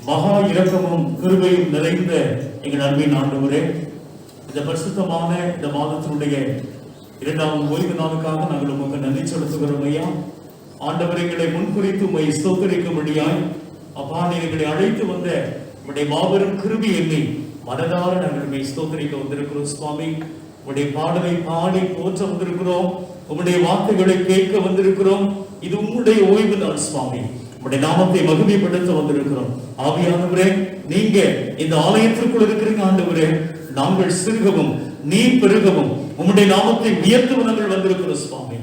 மகா இரக்கமும் கிருபையும் நிறைந்த எங்கள் அன்பின் ஆண்டவரே, இந்த பரிசுத்தமான இந்த மாதத்தினுடைய 2வது ஓய்வு நாளுக்காக நாங்கள் உங்களுக்கு நன்றி செலுத்துகிறோம் ஐயா. ஆண்டவர் எங்களை முன்குறித்து உம்மை ஸ்தோத்திரிக்கும்படியாய் அப்பா எங்களை அழைத்து வந்த உடைய மாபெரும் கிருபை எண்ணி மனதார நாங்கள் உம்மை ஸ்தோத்திரிக்க வந்திருக்கிறோம் சுவாமி. உடைய பாடலை பாடி போற்ற வந்திருக்கிறோம். உம்முடைய வார்த்தைகளை கேட்க வந்திருக்கிறோம். இது உம்முடைய ஓய்வு நாள் சுவாமி. உம்முடைய நாமத்தை மகிமைப்படுத்த வந்திருக்கிறோம். ஆவியானவரே, நீங்க இந்த ஆலயத்திற்குள் இருக்கிறீங்க ஆண்டவரே. நாங்கள் சிறுகவும் நீர் பெருகவும் உம்முடைய நாமத்தை உயர்த்தவும் நாங்கள் வந்திருக்கிறோம் சுவாமி.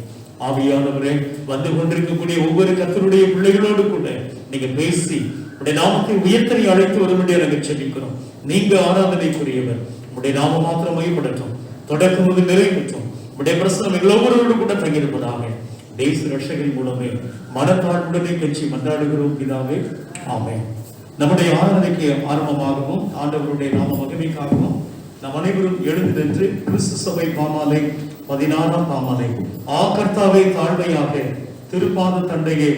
ஆவியானவரே, வந்து கொண்டிருக்கக்கூடிய ஒவ்வொரு கர்த்தருடைய பிள்ளைகளோடு கூட நீங்க பேசி உடைய நாமத்தை உயர்த்தனை அழைத்து வரும்படியாக நாங்கள் செபிக்கிறோம். நீங்க ஆராதனைக்குரியவர். உடைய நாமம் மாத்திரம் மையப்படட்டும், தொடக்கம் முதல் நிறைவேற்றும். உடைய பிரசனம் எங்களோடு கூட தங்கியிருப்பதாக தேச ரட்சகரின் மூலமே மனத்தாழ்வுடனே கட்சி மன்றாடுகிறோம் பிதாவே, ஆமென். நம்முடைய ஆராதனைக்கு ஆரம்பமாகவும் ஆண்டவருடைய நாம மகிமைக்காகவும் நம் அனைவரும் எழுந்து நின்று கிறிஸ்து சபை பாமாலை 16ஆம் பாமாலை கர்த்தாவே தாழ்மையாக திருப்பாத தண்டையே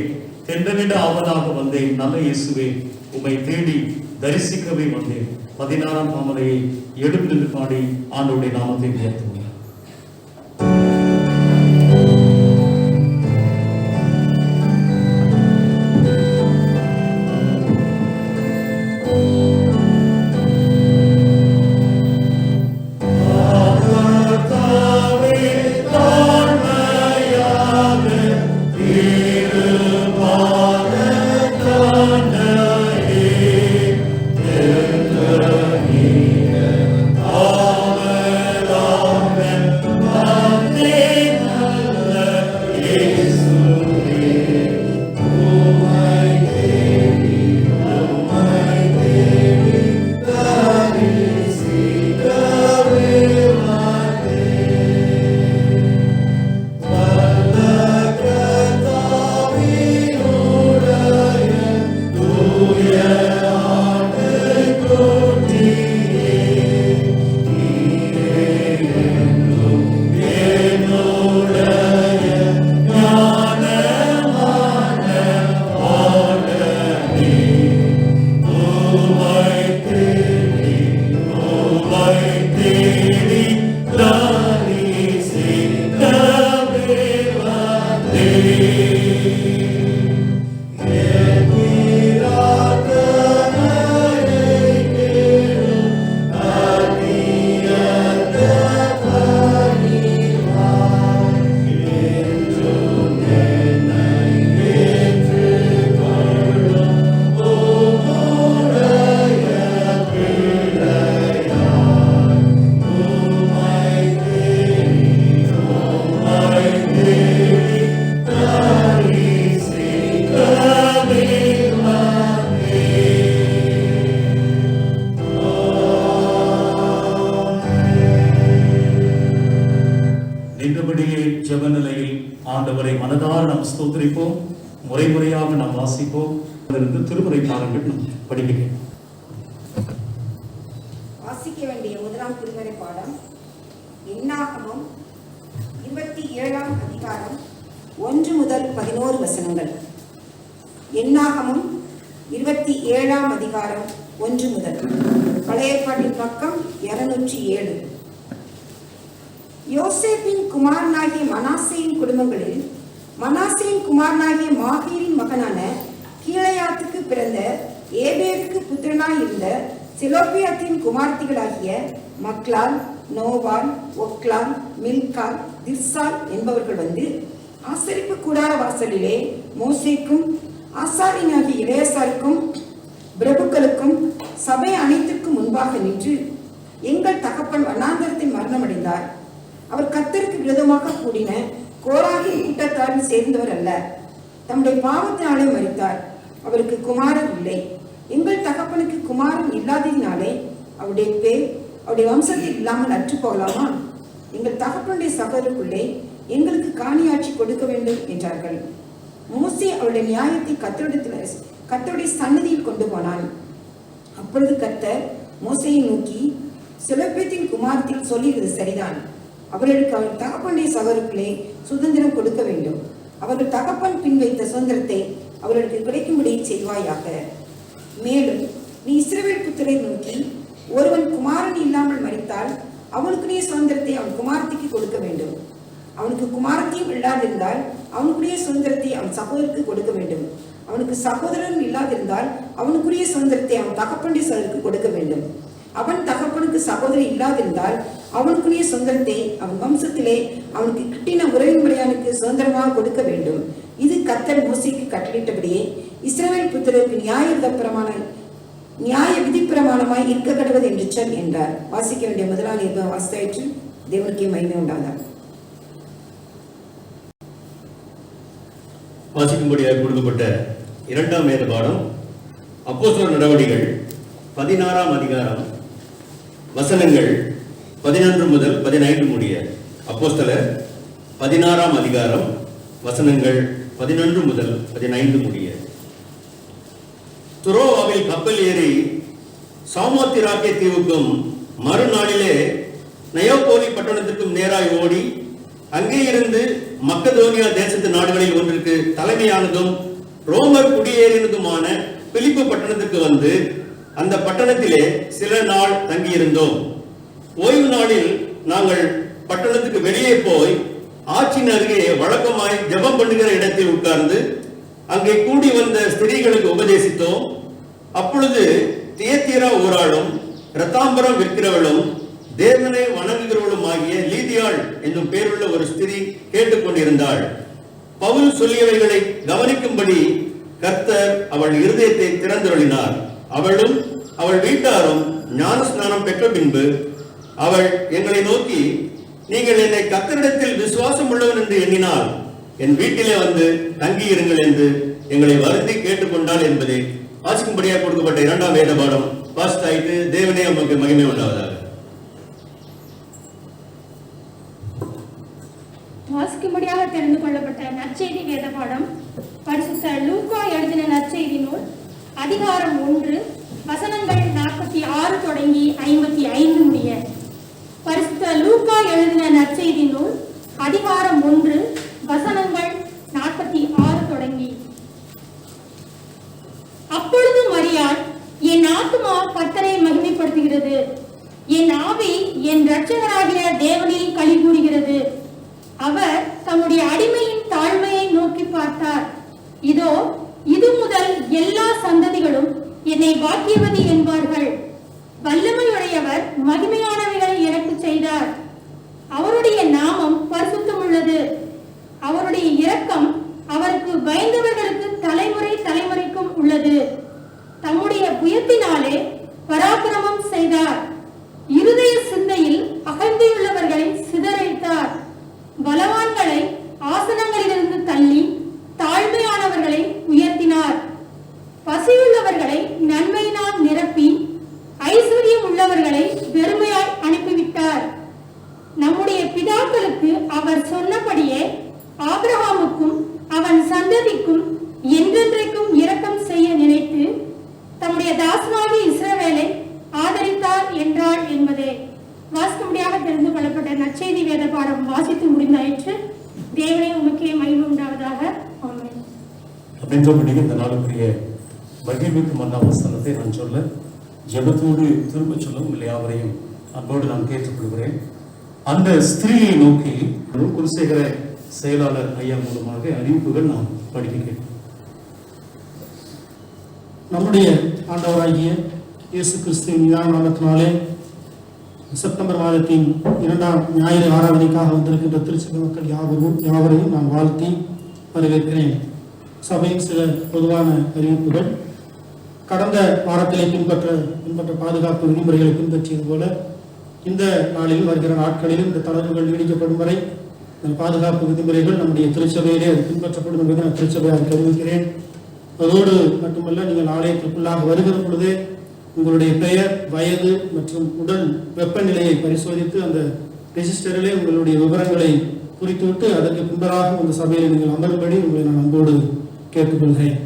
தென்றனிட ஆவலாக வந்தேன் நல்ல இயேசுவே உம்மை தேடி தரிசிக்கவே வந்தேன் 16ஆம் பாமாலையை எழுந்து நின்று பாடி ஆண்டவருடைய நாமத்தை உயர்த்துவோம். ஆண்டவரை மனதார நாம் ஸ்தோத்திரிப்போம். முறைமுறையாக நாம் வாசிப்போம். திருமுறை பாடங்கள் படிக்கிறேன். வாசிக்க வேண்டிய முதலாம் திருமுறை பாடம் என்னாகமம் 27ஆம் அதிகாரம் 1 முதல் 11 வசனங்கள். என்னாகமம் 27ஆம் அதிகாரம் 1 முதல். பழைய ஏற்பாட்டின் பக்கம் 207. யோசேப்பின் குமாரனாகிய மனாசேயின் குடும்பங்களில் மனாசேயின் குமாரனாகிய மாகீரின் மகனான கீலேயாத்துக்கு பிறந்த ஏபேருக்கு புத்திரனாய் இருந்த செலோப்பியாத்தின் குமார்த்திகளாகிய மக்லால், நோவால், ஒக்லால், மில்கால், திர்சால் என்பவர்கள் வந்து ஆசரிப்பு கூடார வாசலிலே மோசேக்கும் ஆசாரியனாகிய இளையசாருக்கும் பிரபுக்களுக்கும் சபை அனைத்திற்கும் முன்பாக நின்று, எங்கள் தகப்பன் வனாந்தரத்தில் மரணமடைந்தார். அவர் கர்த்தருக்கு விரோதமாக கூடின கோராகின் கூட்டத்தாரில் சேர்ந்தவர் அல்ல. தம்முடைய பாவத்தினாலே மரித்தார். அவருக்கு குமாரன் இல்லை. எங்கள் தகப்பனுக்கு குமாரன் இல்லாததினாலே அவருடைய பேர் அவருடைய வம்சத்தில் இல்லாமல் அற்று போகலாமா? எங்கள் தகப்பனுடைய சகோதரருக்குள்ளே எங்களுக்கு காணியாட்சி கொடுக்க வேண்டும் என்றார்கள். மோசே அவருடைய நியாயத்தை கர்த்தருடைய சன்னதியில் கொண்டு போனான். அப்பொழுது கர்த்தர் மோசேயை நோக்கி, செலோப்பியாத்தின் குமாரத்தில் சொல்லியது சரிதான். அவர்களுக்கு அவர் தகப்பனுடைய சகோதரர்களே சுதந்திரம் கொடுக்க வேண்டும். அவர்கள் தகப்பன் பின் வைத்த சுதந்திரத்தை அவர்களுக்கு கிடைக்கும்படி செய்வாயாக. மேலும் நீ இஸ்ரவேல் புத்திரை நோக்கி, ஒருவன் குமாரன் இல்லாமல் மரித்தால் அவனுக்குரிய சுதந்திரத்தை அவன் குமாரத்திக்கு கொடுக்க வேண்டும். அவனுக்கு குமாரத்தையும் இல்லாதிருந்தால் அவனுக்குரிய சுதந்திரத்தை அவன் சகோதரருக்கு கொடுக்க வேண்டும். அவனுக்கு சகோதரன் இல்லாதிருந்தால் அவனுக்குரிய சுதந்திரத்தை அவன் தகப்பனுடைய சகோதரருக்கு கொடுக்க வேண்டும். அவன் தகப்பனுக்கு சகோதரன் இல்லாதிருந்தால் அவனுக்குரிய சுதந்திரத்தை அவன் வம்சத்திலே அவனுக்கு கிட்டின உறவின் முறையானுக்கு சுதந்திரமாக கொடுக்க வேண்டும். இது கர்த்தர் மோசேக்கு கட்டளையிட்டபடியே இஸ்ரவேல் புத்திரருக்கு நியாய விதிப்பிரமாணமாய் இருக்க கடவுது என்று சொல் என்றார். வாசிக்க வேண்டிய முதலாவது வாசித்தாயிற்று. தேவனுக்கே மகிமை உண்டாதார். வாசிக்கும்படியாக கொடுக்கப்பட்ட இரண்டாம் வேத பாடம் அப்போஸ்தலர் நடவடிக்கைகள் 16ஆம் அதிகாரம் வசனங்கள் 11 முதல் 15 முடிய. அப்போஸ்தலர் 16ஆம் அதிகாரம் வசனங்கள் 11 முதல் 15 முடிய. துரோவாவில் கப்பல் ஏறி சாமோத்திராக்கே தீவுக்கும் மறுநாளிலே நயோபோலி பட்டணத்திற்கும் நேராய் ஓடி அங்கே இருந்து மக்கதோனியா தேசத்து நாடுகளில் ஒன்றிற்கு தலைமையானதும் ரோமர் குடியேறினதுமான பிலிப்பு பட்டணத்துக்கு வந்து அந்த பட்டணத்திலே சில நாள் தங்கியிருந்தோம். ஓய்வு நாளில் நாங்கள் பட்டணத்துக்கு வெளியே போய் ஆற்றின் அருகே வழக்கமாய் ஜெபம் பண்ணுகிற இடத்தில் உட்கார்ந்து அங்கே கூடி வந்த ஸ்திரீகளுக்கு உபதேசித்தோம். அப்பொழுது தியத்தீரா ஊராளும் இரத்தாம்பரம் விற்கிறவளும் தேவனை வணங்குகிறவளும் ஆகிய லீதியாள் என்னும் பேருள்ள ஒரு ஸ்திரீ கேட்டுக்கொண்டிருந்தாள். பவுல் சொல்லியவைகளை கவனிக்கும்படி கர்த்தர் அவள் இருதயத்தை திறந்தருளினார். அவளும் அவள் வீட்டாரும் ஞான ஸ்நானம் பெற்ற பின்பு அவள் எங்களை நோக்கி, நீங்கள் என்னை கர்த்தரிடத்தில் விசுவாசம் உள்ளவன் என்று எண்ணினால் என் வீட்டிலே வந்து தங்கியிருங்கள் என்று எங்களை வருந்தி கேட்டுக்கொண்டாள் என்பதை வாசிக்கும்படியாக கொடுக்கப்பட்ட இரண்டாம் வேத பாடம் வாசித்தாயிட்டு. தேவனே நமக்கு மகிமை உண்டாவதாக. வாசிக்கும்படியாக தெரிந்து கொள்ளப்பட்ட நற்செய்தி வேத பாடம் பரிசுத்த லூக்கா எழுதின நற்செய்தி நூல் அதிகாரம் 1 வசனங்கள் 46 தொடங்கி 55 முடிய. பரிசுத்த லூக்கா எழுதின நற்செய்தி நூல் அதிகாரம் 1 வசனங்கள் 46 தொடங்கி. அப்பொழுது மரியாள், என் ஆத்துமா கர்த்தரை மகிமைப்படுத்துகிறது, என் ஆவி என் இரட்சகராகிய தேவனில் களி கூறுகிறது. அவர் தம்முடைய அடிமையின் தாழ்மையை நோக்கி பார்த்தார். இதோ, இது முதல் எல்லா சந்ததிகளும் என்னை பாக்கியவதி என்பார்கள். வல்லமையுடையவர் மகிமையானவைகளை எனக்கு செய்தார். அவருடைய நாமம் பரிசுத்தம் உள்ளது. அவருடைய இரக்கம் அவருக்கு பயந்தவர்களுக்கு தலைமுறை தலைமுறைக்கும் உள்ளது. தம்முடைய புயத்தினாலே பராக்கிரமம் செய்தார். இருதய சிந்தையில் அகழ்ந்தியுள்ளவர்களை சிதறடித்தார். பலவான்களை ஆசனங்களிலிருந்து தள்ளி தாழ்மையானவர்களை உயர்த்தினார். பசியுள்ளவர்களை நன்மையினால் நிரப்பி ஐஸ்வர்யம் உள்ளவர்களை வெறுமையாய் அனுப்பிவிட்டார். நம்முடைய பிதாக்களுக்கு அவர் சொன்னபடியே ஆபிரகாமுக்கும் அவன் சந்ததிக்கும் என்றென்றைக்கும் இரக்கம் செய்ய நினைத்து தம்முடைய தாசனாகிய இஸ்ரவேலை ஆதரித்தார் என்றாள் என்பதே. வாசிக்கும்படியாக தெரிந்து கொள்ளப்பட்ட நற்செய்தி வேத பாடம் வாசித்து முடிந்தாயிற்று. தேவனே உமக்கே மகிமை உண்டாவதாக. ஆமென். அப்படின்றபடி இந்த நாளுக்குரிய மகிழ்வுக்கு மன்னா வசனத்தை நான் சொல்ல ஜெபத்தோடு திரும்ப சொல்ல உங்களை யாவரையும் அன்போடு நான் கேட்டுக்கொள்கிறேன். அந்த ஸ்திரீயை நோக்கி குருசேகர செயலாளர் ஐயா மூலமாக அறிவிப்புகள் நாம் படிக்கிறேன். நம்முடைய ஆண்டவராகிய இயேசு கிறிஸ்துவின் நாமத்தினாலே செப்டம்பர் மாதத்தின் 2ஆம் ஞாயிறு ஆராதனைக்காக வந்திருக்கின்ற திருச்சபை மக்கள் யாவரையும் நான் வாழ்த்தி வரவேற்கிறேன். சபையின் சில பொதுவான அறிவிப்புகள். கடந்த வாரத்திலே பின்பற்ற பாதுகாப்பு விதிமுறைகளை பின்பற்றியது போல இந்த நாளில் வருகிற நாட்களிலும் இந்த தளர்வுகள் நீடிக்கப்படும் வரை பாதுகாப்பு விதிமுறைகள் நம்முடைய திருச்சபையிலே அது பின்பற்றப்படும் என்பதை நான் திருச்சபையாக தெரிவிக்கிறேன். அதோடு மட்டுமல்ல, நீங்கள் ஆலயத்திற்குள்ளாக வருகிற பொழுதே உங்களுடைய பெயர், வயது மற்றும் உடல் வெப்பநிலையை பரிசோதித்து அந்த ரெஜிஸ்டரிலே உங்களுடைய விவரங்களை குறித்துவிட்டு அதற்கு பின்பராக அந்த சபையில் நீங்கள் அமரும்படி உங்களை நான் அன்போடு கேட்டுக்கொள்கிறேன்.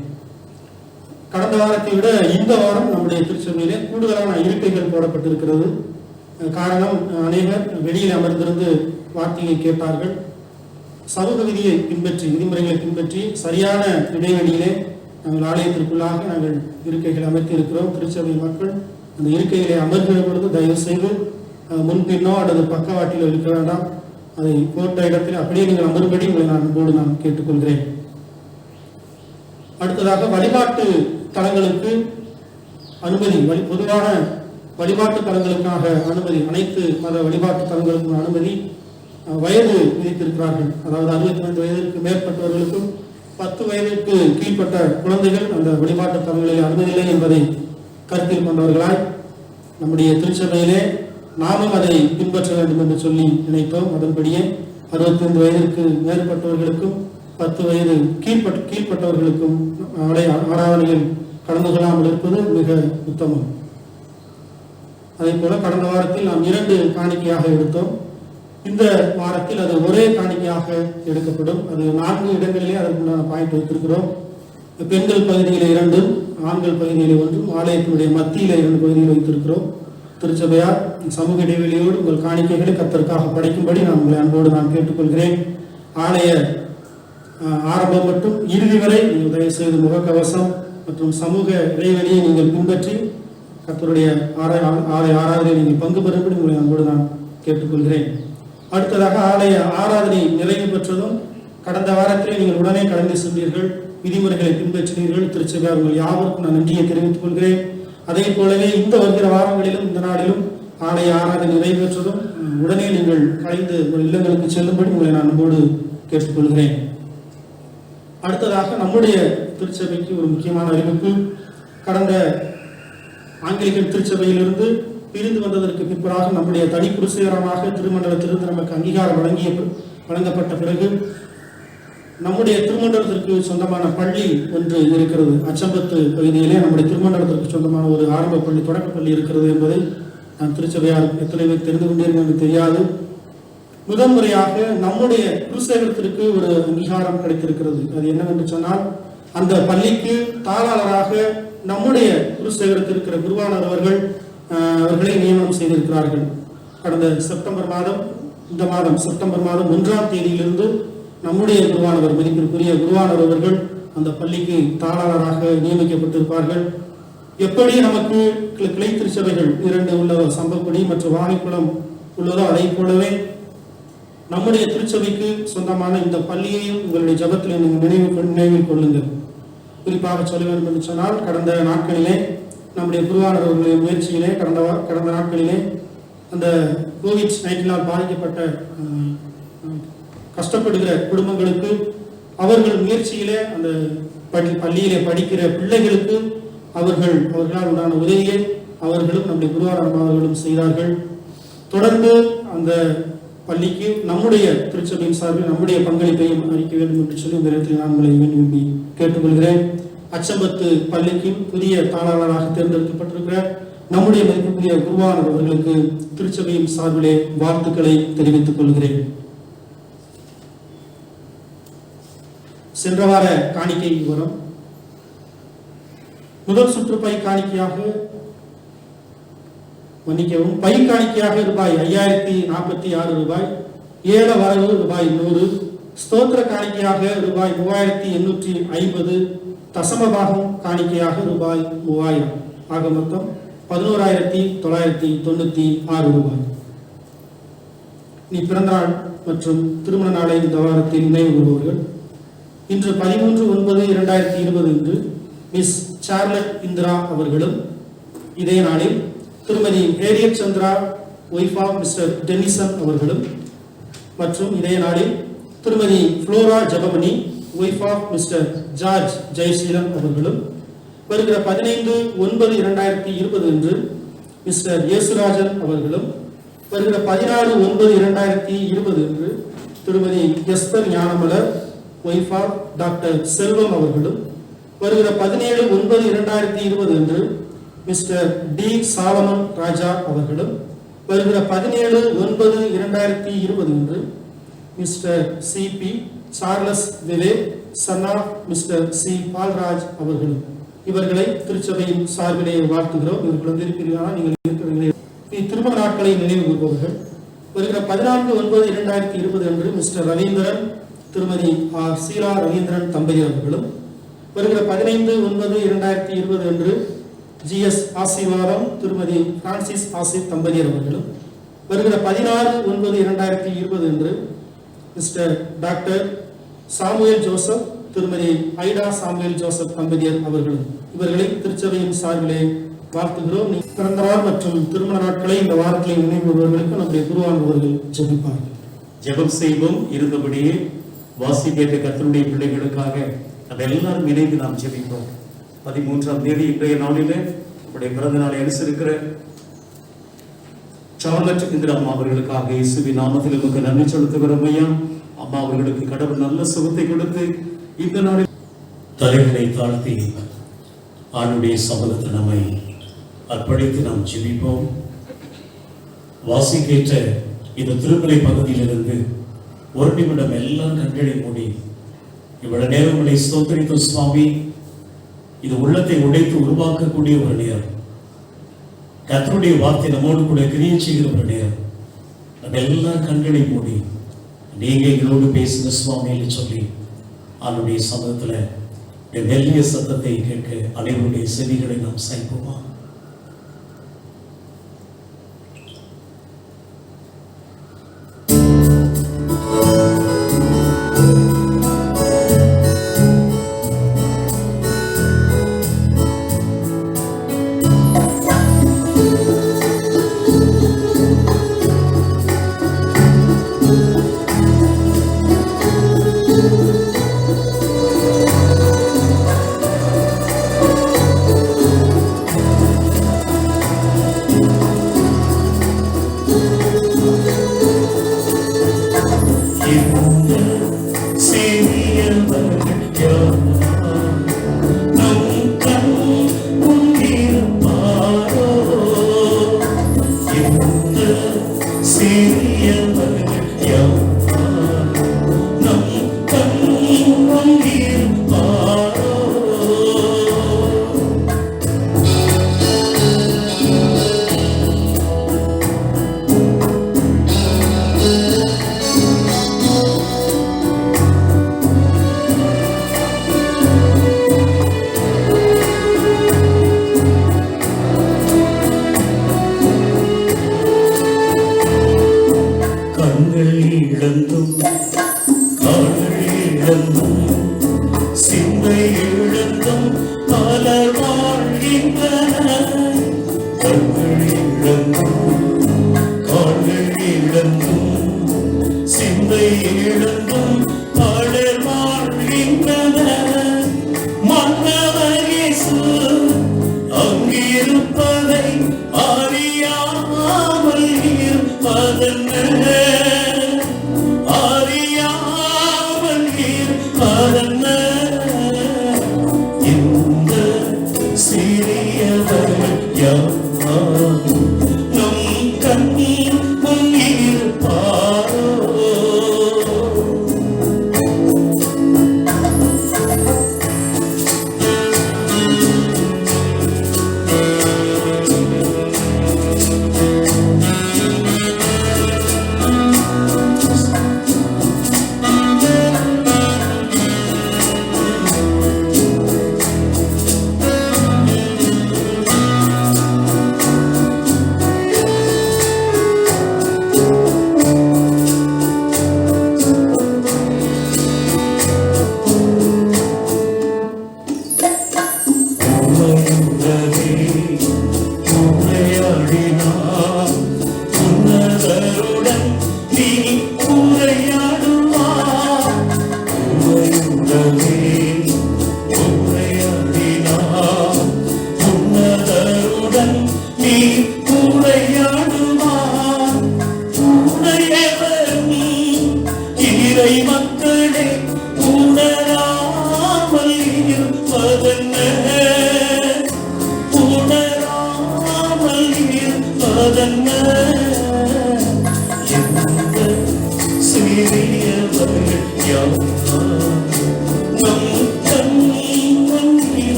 கடந்த வாரத்தை விட இந்த வாரம் நம்முடைய திருச்சபையிலே கூடுதலான இருக்கைகள் போடப்பட்டிருக்கிறது. காரணம், அநேகர் வெளியில் அமர்ந்திருந்து வார்த்தையை கேட்டார்கள். சமூக விதியை பின்பற்றி, விதிமுறைகளை பின்பற்றி சரியான இடைவெளியிலே நாங்கள் ஆலயத்திற்குள்ளாக நாங்கள் இருக்கைகளை அமைத்து இருக்கிறோம். திருச்சபை மக்கள் அந்த இருக்கைகளை அமர்கிற பொழுது தயவு செய்து முன்பின்னோ அல்லது பக்கவாட்டிலோ இருக்க வேண்டாம். அதை போட்ட இடத்தில் அப்படியே நீங்கள் அமரும்படி உங்களை நான் அன்போடு நான் கேட்டுக்கொள்கிறேன். அடுத்ததாக வழிபாட்டு தலங்களுக்கு அனுமதி, பொதுவான வழிபாட்டு தலங்களுக்காக அனுமதி, அனைத்து மத வழிபாட்டு தலங்களுக்கும் அனுமதி வயது விதித்திருக்கிறார்கள். அதாவது 65 வயதிற்கு மேற்பட்டவர்களுக்கும் 10 வயதிற்கு கீழ்ப்பட்ட குழந்தைகள் அந்த வழிபாட்டு தலங்களில் அனுமதியில்லை என்பதை கருத்தில் கொண்டவர்களாய் நம்முடைய திருச்சபையிலே நாமும் அதை பின்பற்ற வேண்டும் என்று சொல்லி நினைத்தோம். அதன்படியே 65 வயதிற்கு மேற்பட்டவர்களுக்கும் 10 வயது கீழ்ப்பட்டவர்களுக்கும் ஆராதனையில் கலந்து கொள்ளாமல் இருப்பது மிக உத்தமம். அதே போல கடந்த வாரத்தில் நாம் 2 காணிக்கையாக எடுத்தோம். இந்த வாரத்தில் அது ஒரே காணிக்கையாக எடுக்கப்படும். அது 4 இடங்களிலே அதற்குண்டான பாயிண்ட் வைத்திருக்கிறோம். பெண்கள் பகுதியிலே 2, ஆண்கள் பகுதியிலே 1, ஆலயத்தினுடைய மத்தியிலே 2 பகுதியில் வைத்திருக்கிறோம். திருச்சபையார் சமூக இடைவெளியோடு உங்கள் காணிக்கைகளை கர்த்தருக்காக படைக்கும்படி நான் உங்களை அன்போடு நான் கேட்டுக்கொள்கிறேன். ஆலய ஆரம்பம் மற்றும் இறுதி வரை நீங்கள் தயவு செய்து முகக்கவசம் மற்றும் சமூக இடைவெளியை நீங்கள் பின்பற்றி கர்த்தருடைய ஆலய ஆராதனை நீங்கள் பங்கு பெறும்படி உங்களை அன்போடு நான் கேட்டுக்கொள்கிறேன். அடுத்ததாக ஆலய ஆராதனை நிறைவு பெற்றதும் கடந்த வாரத்திலே நீங்கள் உடனே கடந்து சென்றீர்கள், விதிமுறைகளை பின்பற்றினீர்கள். திருச்சபையார் உங்கள் யாவருக்கும் நான் நன்றியை தெரிவித்துக் கொள்கிறேன். அதே போலவே இந்த வருகிற வாரங்களிலும் இந்த நாளிலும் ஆலய ஆராதனை நிறைவேற்றதும் உடனே நீங்கள் கலைந்து உங்கள் இல்லங்களுக்கு செல்லும்படி உங்களை நான் அன்போடு கேட்டுக்கொள்கிறேன். அடுத்ததாக நம்முடைய திருச்சபைக்கு ஒரு முக்கியமான அறிவிப்பு. கடந்த ஆங்கிலிக்கன் திருச்சபையிலிருந்து பிரிந்து வந்ததற்கு பிற்பாக நம்முடைய தனி குருசேரமாக திருமண்டலத்திலிருந்து நமக்கு அங்கீகாரம் வழங்கப்பட்ட பிறகு நம்முடைய திருமண்டலத்திற்கு சொந்தமான பள்ளி ஒன்று இருக்கிறது. அச்சம்பத்து பகுதியிலே நம்முடைய திருமண்டலத்திற்கு சொந்தமான ஒரு ஆரம்ப பள்ளி, தொடக்கப்பள்ளி இருக்கிறது என்பதை நான் திருச்சபையார் எத்தனை பேர் தெரிந்து கொண்டீர்கள் என்று தெரியாது. முதன்முறையாக நம்முடைய குருசேகரத்திற்கு ஒரு அங்கீகாரம் கிடைத்திருக்கிறது. அது என்னவென்று சொன்னால், அந்த பள்ளிக்கு தாளாளராக நம்முடைய குருசேகரத்தில் இருக்கிற குருவானர் அவர்களை நியமனம் செய்திருக்கிறார்கள். கடந்த செப்டம்பர் மாதம், இந்த மாதம் செப்டம்பர் மாதம் 1ஆம் தேதியிலிருந்து நம்முடைய குருவானவர், மதிப்பிற்குரிய குருவானர் அவர்கள் அந்த பள்ளிக்கு தாளாளராக நியமிக்கப்பட்டிருப்பார்கள். எப்படி நமக்கு கிளை திருச்சபைகள் 2 உள்ளதோ, சம்பக்குடி மற்றும் வாகைக்குளம் உள்ளதோ, அதை போலவே நம்முடைய திருச்சபைக்கு சொந்தமான இந்த பள்ளியையும் உங்களுடைய ஜபத்தில் நீங்கள் நினைவில் கொள்ளுங்கள். குறிப்பாக சொல்ல வேண்டும் என்று சொன்னால், கடந்த நாட்களிலே நம்முடைய குருவானர் அவர்களுடைய முயற்சியிலே கடந்த நாட்களிலே அந்த கோவிட்-19 பாதிக்கப்பட்ட கஷ்டப்படுகிற குடும்பங்களுக்கு அவர்கள் முயற்சியிலே அந்த பள்ளியிலே படிக்கிற பிள்ளைகளுக்கு அவர்களால் உண்டான உதவியை அவர்களும் நம்முடைய குருவானர் அவர்களும் செய்தார்கள். தொடர்ந்து அந்த பள்ளிக்கு நம்முடைய திருச்சபையின் சார்பில் நம்முடைய பங்களிப்பையும் அளிக்க வேண்டும் என்று சொல்லி இந்த நேரத்தில் நான் உங்களை விரும்பி கேட்டுக்கொள்கிறேன். அச்சம்பத்து பள்ளிக்கு புதிய தாளாளராக தேர்ந்தெடுக்கப்பட்டிருக்கிற நம்முடைய மதிப்புக்குரிய குருவானர் அவர்களுக்கு திருச்சபையின் சார்பிலே வாழ்த்துக்களை தெரிவித்துக் கொள்கிறேன். சென்ற வார காணிக்கை விவரம். முதல் சுற்று பை காணிக்கையாக பை காணிக்கையாக ரூபாய் 5046 ரூபாய், ஏல வரவு ரூபாய் 100, ஸ்தோத்திர காணிக்கையாக ரூபாய் 3850, தசமபாகம் காணிக்கையாக ரூபாய் 3000, ஆக மொத்தம் 11,996 ரூபாய். நீ பிறந்தநாள் மற்றும் திருமண நாளை இந்த வாரத்தில் நினைவு கூறுபவர்கள். இன்று 13/9/2020 இன்று மிஸ் சார்லட் இந்திரா அவர்களும், இதே நாளில் திருமதி Harriet Chandra wife of mister Tennyson அவர்களும், மற்றும் இதே நாளில் திருமதி Flora Jabamani wife of mister George Jayaseelan அவர்களும், வருகிற 15/9/2020 இன்று மிஸ்டர் இயேசுராஜன் அவர்களும், வருகிற 16/9/2020 இன்று திருமதி Esther Gnanamalar wife of doctor செல்வம் அவர்களும், வருகிற 17/9/2020 இன்று மிஸ்டர் டி சாலமன் ராஜா அவர்களும், வருகிற 17/9/2020 இன்று mister C P Charles Vivek son of mister C Paulraj அவர்களும். இவர்களை திருச்சபையின் சார்பிலே வாழ்த்துகிறோம். இவர்கள் வந்திருக்கிறீர்களா? நீங்கள் இருக்கிறீர்கள். திருமண நாட்களை நினைவு கூறுபவர்கள். வருகிற 14/9/2020 அன்று மிஸ்டர் ரவீந்திரன் திருமதி ஆர் சீலா ரவீந்திரன் தம்பதி அவர்களும், வருகிற 15/9/2020 அன்று GS ஆசீர்வாதம் திருமதி பிரான்சிஸ் ஆசிர் தம்பதியர் அவர்களும், வருகிற 16/9/2020 அன்று மிஸ்டர் டாக்டர் சாமுவேல் ஜோசப் திருமதி ஐடா சாமுவேல் ஜோசப் தம்பதியர் அவர்களும் இவர்களை திருச்சபையின் சார்பிலே வாழ்த்துகிறோம். பிறந்த நாள் மற்றும் திருமண நாட்களை இந்த வாரத்தில் நினைவுபவர்களுக்கு நம்முடைய குருவானவர்கள் ஜெபிப்பார்கள். ஜெபம் செய்வோம். இருந்தபடியே வாசிப்பேற்ற கர்த்தருடைய பிள்ளைகளுக்காக நம்ம எல்லாரும் இணைந்து நாம் ஜெபிப்போம். 13ஆம் தேதி இன்றைய நாளிலே நம்முடைய பிறந்த நாளை அனுசரிக்கிற சார்லட் இந்திரா அம்மா அவர்களுக்காக இயேசுவின் நாமத்தில் நமக்கு நன்றி செலுத்துகிறோம் ஐயா. அம்மா அவர்களுக்கு கடவுள் நல்ல சுகத்தை கொடுத்து இந்த நாளில் தலைகளை தாழ்த்தி ஆண்டுடைய சபலத்தை நம்மை அர்ப்பணித்து நாம் ஜெபிப்போம். வாசிக்கேற்ற இந்த திருமலை பகுதியிலிருந்து ஒரு நிமிடம் எல்லாம் கண்களை மூடி இவ்வளவு நேரம் உங்களை ஸ்தோத்திரித்த சுவாமி, இது உள்ளத்தை உடைத்து உருவாக்கக்கூடிய ஒரு நேரம். கர்த்தருடைய வார்த்தை நம்மோடு கூட கிரியை செய்கிற ஒரு நேரம். நம்ம எல்லாம் கண்களை மூடி நீங்க எங்களோடு பேசுங்க சுவாமின்னு சொல்லி அவனுடைய சமூகத்துல மெல்லிய சத்தத்தை கேட்க அனைவருடைய செவிகளை நாம் சாய்ப்போமா?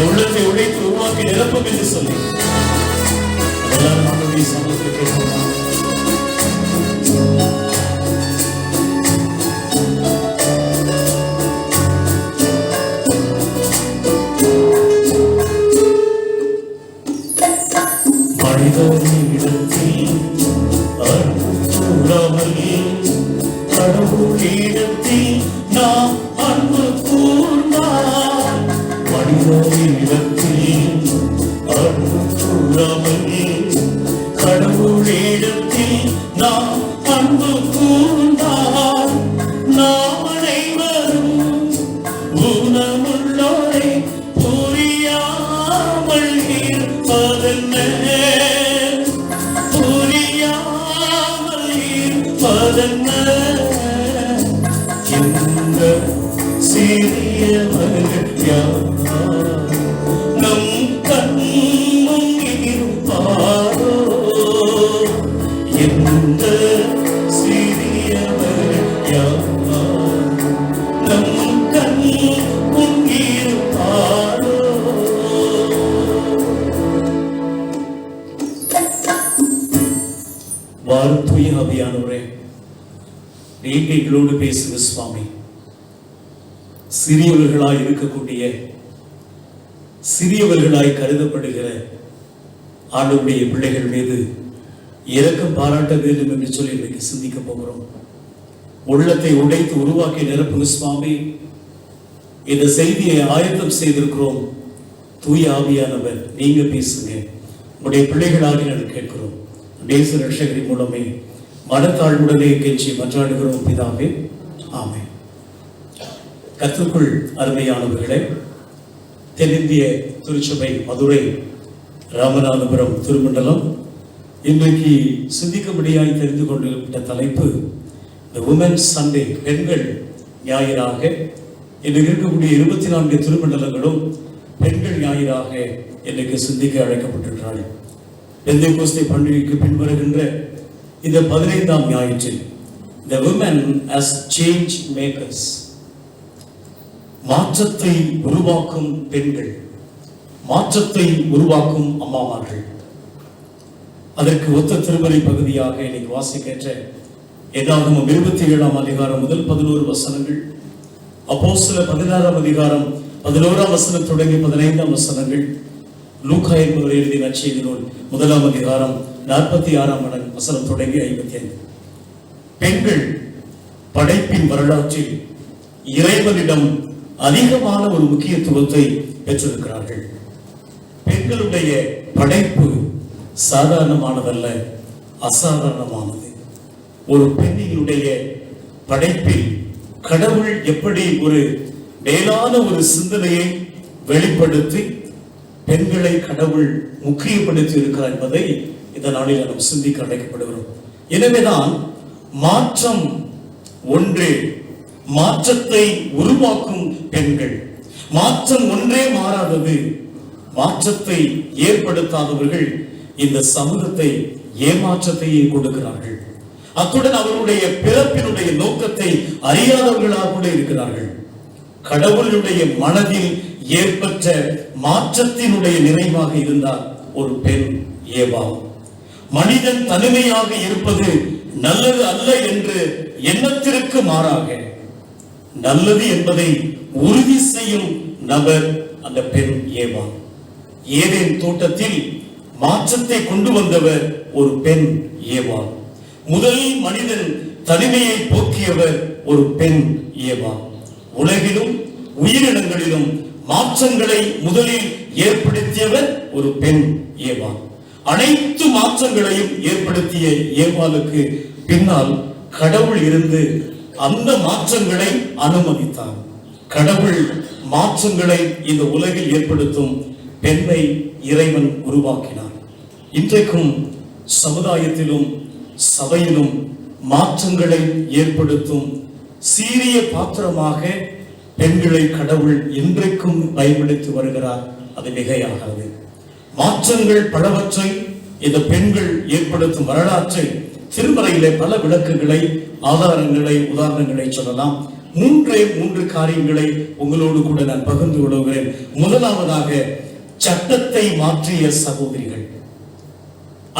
உள்ளத்தை உழைத்து உருவாக்கி நிரப்பும் என்று சொல்லி எல்லாரும் நம்முடைய சமூகத்தில் கேட்கலாம். மனிதனிடத்தில் அன்பு கூறாமல் கடவுளிடத்தில் நாம் அன்பு கூர்ந்தால், மனிதனிடத்தில் அன்பு கூறாமல் கடவுளிடத்தில் நாம் அன்பு கூர்ந்தால், நாம் அனைவரும் ஊனமுள்ளோரை புரியாமல் இருப்பதென்ன, புரியாமல் இருப்பதென்ன, இந்த சிறியவர்கள் யார் நம் கண்முன் இருப்பாரோ, எந்த சிறியவர்கள் யார் நம் கண்முன் இருப்பாரோ. வாரும் தூய ஆவியானவரே, நீங்க எங்களோடு பேசுங்க சுவாமி. சிறியவர்களாய் இருக்கக்கூடிய, சிறியவர்களாய் கருதப்படுகிற ஆண்டவருடைய பிள்ளைகள் மீது இரக்கம் பாராட்ட வேண்டும் என்று சொல்லி இன்னைக்கு சிந்திக்க போகிறோம். உள்ளத்தை உடைத்து உருவாக்கி நிரப்புங்க சுவாமி. இந்த செய்தியை ஆயத்தம் செய்திருக்கிறோம். தூய ஆவியானவர் நீங்க பேசுங்க. உடைய பிள்ளைகளாக நாங்கள் கேட்கிறோம். தேச ரட்சகரின் மூலமே மனத்தாழ்வுடனே கெஞ்சி மன்றாடுகிறோம் பிதாவே, ஆமென். கர்த்தருக்குள் அருமையானவர்களே, தென்னிந்திய திருச்சபை மதுரை ராமநாதபுரம் திருமண்டலம் இன்றைக்கு சிந்திக்கும்படியாய் தெரிந்து கொண்டிருக்கிற தலைப்பு தி உமன்ஸ் சண்டே, பெண்கள் ஞாயிறாக. இன்றைக்கு இருக்கக்கூடிய 24 திருமண்டலங்களும் பெண்கள் ஞாயிறாக இன்றைக்கு சிந்திக்க அழைக்கப்பட்டிருக்கிறார்கள். பெந்தேகோஸ்தே பண்டிகைக்கு பின்வருகின்ற இந்த 15ஆம் ஞாயிற்றில் the women as change makers, மாற்றத்தை உருவாக்கும் பெண்கள், மாற்றத்தை உருவாக்கும் அம்மாமார்கள். அதற்கு ஒத்த திருமறை பகுதியாக இன்னைக்கு வாசிக்கின்ற என்னாகமம் 27ஆம் அதிகாரம் முதல் 11 வசனங்கள், அப்போஸ்தலர் 16ஆம் அதிகாரம் 11ஆம் வசனம் தொடங்கி 15ஆம் வசனங்கள், லூக்கா என்பவர் எழுதிய நற்செய்தி நூல் 1ஆம் அதிகாரம் 46ஆம் வசனம் தொடங்கி 55. பெண்கள் படைப்பின் வரலாற்றில் இறைவனிடம் அதிகமான ஒரு முக்கியத்துவத்தை பெற்றிருக்கிறார்கள். பெண்களுடைய படைப்பு சாதாரணமானதல்ல, அசாதாரணமானது. ஒரு பெண்ணினுடைய படைப்பில் கடவுள் எப்படி ஒரு மேலான ஒரு சிந்தனையை வெளிப்படுத்தி பெண்களை கடவுள் முக்கியப்படுத்தி இருக்கிறார் என்பதை இந்த நாளில் நாம் சிந்திக்க அழைக்கப்படுகிறோம். எனவேதான் மாற்றம் ஒன்றே, மாற்றத்தை உருவாக்கும் பெண்கள். மாற்றம் ஒன்றே மாறாதது. மாற்றத்தை ஏற்படுத்தாதவர்கள் இந்த சமூகத்தை ஏமாற்றத்தையே கொடுக்கிறார்கள். அத்துடன் அவருடைய பிறப்பினுடைய நோக்கத்தை அறியாதவர்களாக கூட இருக்கிறார்கள். கடவுளுடைய மனதில் ஏற்பட்ட மாற்றத்தினுடைய நிறைவாக இருந்தார் ஒரு பெண் ஏவா. மனிதன் தனிமையாக இருப்பது நல்லது அல்ல என்று எண்ணத்திற்கு மாறாக நல்லது என்பதை உறுதி செய்யும் நபர் அந்த பெண் ஏவா. ஏதேன் தோட்டத்தில் மாற்றத்தை கொண்டு வந்தவர் ஒரு பெண் ஏவா. முதல் மனிதன் தனிமையை போக்கியவர் ஒரு பெண் ஏவா. உலகிலும் உயிரினங்களிலும் மாற்றங்களை முதலில் ஏற்படுத்தியவர் ஒரு பெண் ஏவா. அனைத்து மாற்றங்களையும் ஏற்படுத்திய ஏவாளுக்கு பின்னால் கடவுள் இருந்து அந்த மாற்றங்களை அனுமதித்தார். கடவுள் மாற்றங்களை இந்த உலகில் ஏற்படுத்தும் பெண்ணை இறைவன் உருவாக்கினார். இன்றைக்கும் சமுதாயத்திலும் சபையிலும் மாற்றங்களை ஏற்படுத்தும் சீரிய பாத்திரமாக பெண்களை கடவுள் இன்றைக்கும் பயன்படுத்தி வருகிறார். அது மிகையாகாது. மாற்றங்கள் பலவற்றை இந்த பெண்கள் ஏற்படுத்தும் வரலாற்றை திருமறையிலே பல விளக்குகளை, ஆதாரங்களை, உதாரணங்களை சொல்லலாம். மூன்று காரியங்களை உங்களோடு கூட நான் பகிர்ந்து கொள்கிறேன். முதலாவதாக சட்டத்தை மாற்றிய சகோதரிகள்.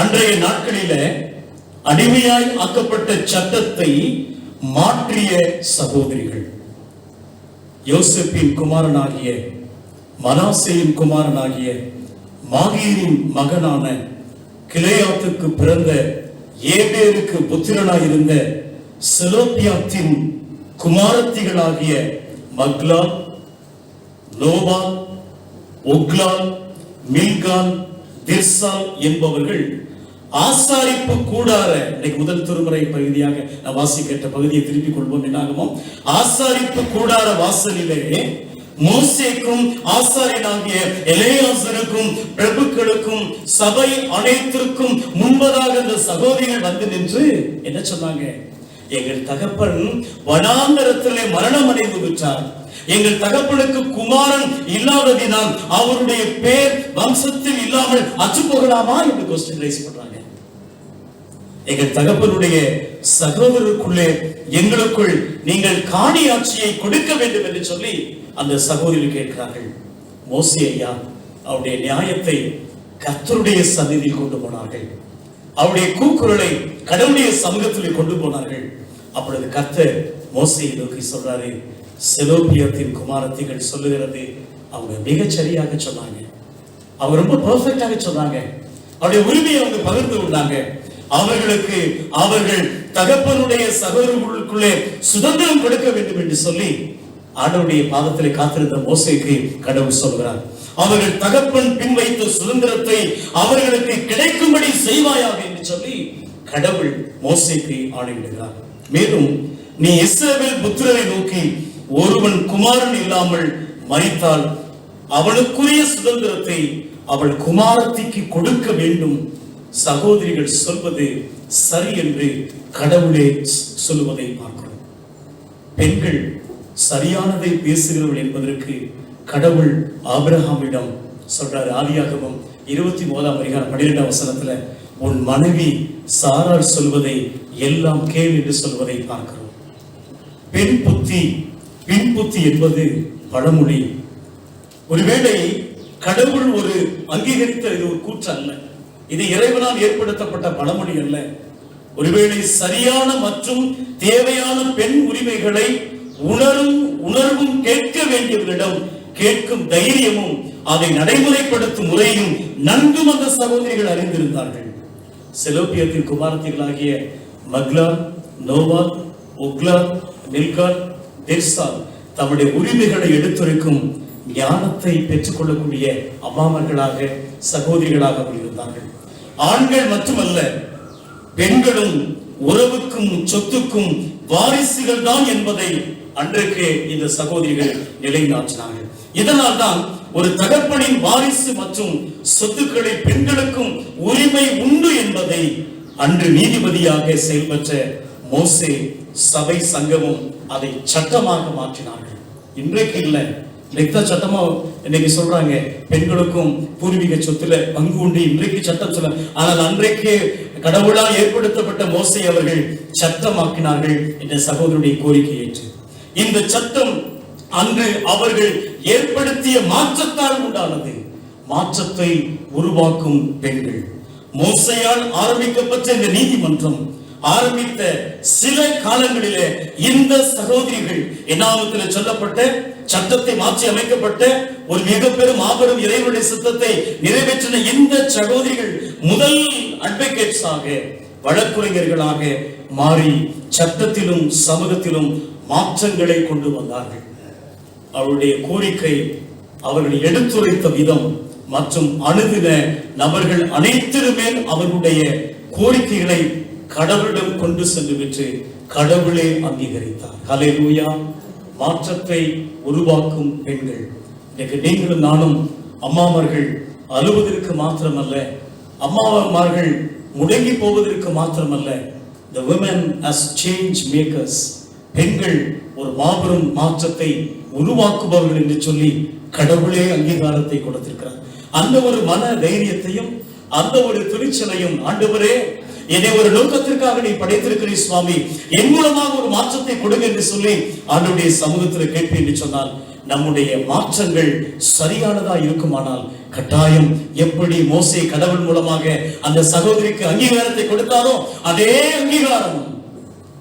அன்றைய நாட்களில அடிமையாய் ஆக்கப்பட்ட சட்டத்தை மாற்றிய சகோதரிகள். யோசேப்பின் குமாரனாகிய மனாசேயின் குமாரனாகிய மாகீரின் மகனான கிலேயாத்துக்கு பிறந்த ஏபேருக்கு புத்திரனாயிருந்த செலோப்பியாத்தின் குமாரத்திகளாகிய மக்லால், நோபால், ஒக்லால், மில்கால், திர்சால் என்பவர்கள் ஆசாரிப்பு கூடார, இன்னைக்கு முதல் திருமுறை பகுதியாக நான் வாசிக்கின்ற பகுதியை திருப்பிக் கொள்வோம். என்னாகுமோ, ஆசாரிப்பு கூடார வாசலிலே மோசேக்கும் ஆசாரியனாகிய எலெயாசருக்கும் பிரபுக்களுக்கும் சபை அனைத்திற்கும் முன்பதாக அந்த சகோதரிகள் வந்து நின்று என்ன சொன்னாங்க? எங்கள் தகப்பன் வனாந்தரத்திலே மரணம் அடைந்து விட்டார். எங்கள் தகப்பனுக்கு குமாரன் இல்லாததினால் அவருடைய பேர் வம்சத்தில் இல்லாமல் அச்சு போகலாமா என்று கொஸ்டின் ரைஸ் பண்றாங்க. எங்கள் தகப்பனுடைய சகோதரருக்குள்ளே எங்களுக்குள் நீங்கள் காணி ஆட்சியை கொடுக்க வேண்டும் என்று சொல்லி அந்த சகோதரர்கள் கேட்கிறார்கள். மோசே ஐயா அவருடைய நியாயத்தை கர்த்தருடைய சந்நிதியில் கொண்டு போனார்கள். அவருடைய கூக்குரலை கடவுளுடைய சமூகத்தில் கொண்டு போனார்கள். அப்பொழுது கர்த்தர் மோசேயை நோக்கி சொல்றாரு, செலோப்பியாத்தின் குமாரத்திகள் சொல்லுகிறது அவங்க மிகச் சரியாக சொன்னாங்க. அவங்க ரொம்ப பெர்ஃபெக்டாக சொன்னாங்க. அவருடைய உரிமையை அவங்க பகிர்ந்து கொண்டாங்க. அவர்களுக்கு அவர்கள் தகப்பனுடைய சகோதரர்களுக்குள்ளே சுதந்திரம் கொடுக்க வேண்டும் என்று சொல்லி ஆண்டவருடைய பாதத்திலே காத்திருந்த மோசேக்கு கடவுள் சொல்கிறார், அவர்கள் தகப்பன் பின் வைத்த சுதந்திரத்தை அவர்களுக்கு கிடைக்கும்படி செய்வாயாக என்று சொல்லி கடவுள் மோசேக்கு ஆணையிடுகிறார். மேலும் நீ இஸ்ரவேல் புத்திரரை நோக்கி, ஒருவன் குமாரன் இல்லாமல் மரித்தால் அவளுக்குரிய சுதந்திரத்தை அவள் குமாரத்திக்கு கொடுக்க வேண்டும். சகோதரிகள் சொல்வது சரி என்று கடவுளே சொல்லுவதை பார்க்கிறோம். பெண்கள் சரியானதை பேசுகிறவர்கள் என்பதற்கு கடவுள் ஆபிரகாமிடம் சொல்றாரு. ஆதியாகமம் 21:12 உன் மனைவி சாராள் சொல்வதை எல்லாம் கேள் என்று சொல்வதை பார்க்கிறோம். பெண் புத்தி என்பது பழமொழி. ஒருவேளை கடவுள் ஒரு அங்கீகரித்த இது ஒரு கூற்று அல்ல, இது இறைவனால் ஏற்படுத்தப்பட்ட பழமொழி அல்ல. ஒருவேளை சரியான மற்றும் தேவையான பெண் உரிமைகளை உணர்வும் கேட்க வேண்டியவர்களிடம் கேட்கும் தைரியமும் அதை நடைமுறைப்படுத்தும் முறையும் நன்கும் அந்த சகோதரிகள் அறிந்திருந்தார்கள். செலோப்பியாத்தின் குமாரத்திகளாகிய மக்லால், நோபால், ஒக்லால், மில்கால், திர்சால் தம்முடைய உரிமைகளை எடுத்துரைக்கும் ஞானத்தை பெற்றுக் கொள்ளக்கூடிய அம்மாமர்களாக சகோதரிகளாக இருந்தார்கள். ஆண்கள் மட்டுமல்ல, பெண்களும் உறவுக்கும் சொத்துக்கும் வாரிசுகள் தான் என்பதை அன்றைக்கு இந்த சகோதரிகள் நிலைநாட்டினார்கள். இதனால் தான் ஒரு தகப்பனின் வாரிசு மற்றும் சொத்துக்களில் பெண்களுக்கும் உரிமை உண்டு என்பதை அன்று நீதிபதியாக செயல்பட்ட மோசே சபை சங்கமும் அதை சட்டமாக மாற்றினார்கள். இன்றைக்கு இல்லை, இன்னைக்கு சட்டமா இன்னைக்கு சொல்றாங்க பெண்களுக்கும் பூர்வீக சொத்துல பங்கு உண்டு. இன்றைக்கு சட்டம் சொல்ல, ஆனால் அன்றைக்கு கடவுளால் ஏற்படுத்தப்பட்ட மோசே அவர்கள் சட்டமாக்கினார்கள் என்ற சகோதரருடைய கோரிக்கை ஏற்று. இந்த சட்டம் அன்று அவர்கள் ஏற்படுத்திய மாற்றத்தால் உண்டானது. மாற்றத்தை உருவாக்கும் பெண்கள். மோசையால் ஆரம்பிக்கப்பட்ட இந்த நீதிமன்றம் ஆரம்பித்த சில காலங்களிலே இந்த சகோதரிகள் என்னாமத்தில் சொல்லப்பட்ட சட்டத்தை மாற்றி அமைக்கப்பட்ட ஒரு மிக பெரும் மாபெரும் இறைவனுடைய சித்தத்தை நிறைவேற்றின இந்த சகோதரிகள் முதல் அட்வொகேட்ஸாக, வழக்குரைஞர்களாக மாறி சட்டத்திலும் சமூகத்திலும் மாற்றங்களை கொண்டு வந்தார்கள். அவருடைய கோரிக்கை, அவர்கள் எடுத்துரைத்த விதம் மற்றும் அணுதின நபர்கள் அனைத்திலுமே அவர்களுடைய கோரிக்கைகளை கடவுளிடம் கொண்டு சென்று விட்டு கடவுளே அங்கீகரித்தார். ஹல்லேலூயா. மாற்றத்தை உருவாக்கும் பெண்கள். இன்னைக்கு நீங்களும் நானும் அம்மாமார்கள் அழுவதற்கு மாத்திரமல்ல, அம்மாமார்கள் முடங்கி போவதற்கு மாத்திரமல்ல, the women as change makers, பெண்கள் ஒரு மாபெரும் மாற்றத்தை உருவாக்குபவர்கள் என்று சொல்லி கடவுளே அங்கீகாரத்தை கொடுத்திருக்கிறார். அந்த ஒரு மன தைரியத்தையும் அந்த ஒரு துணிச்சலையும், ஆண்டவரே என்னை ஒரு நோக்கத்திற்காக நீ படைத்திருக்கிறீர் சுவாமி, என் மூலமாக ஒரு மாற்றத்தை கொடுங்க என்று சொல்லி ஆண்டவருடைய சமூகத்தில் கேட்பேன் என்று சொன்னால் நம்முடைய மாற்றங்கள் சரியானதா இருக்குமானால் கட்டாயம் எப்படி மோசே கடவுள் மூலமாக அந்த சகோதரிக்கு அங்கீகாரத்தை கொடுத்தாரோ அதே அங்கீகாரம்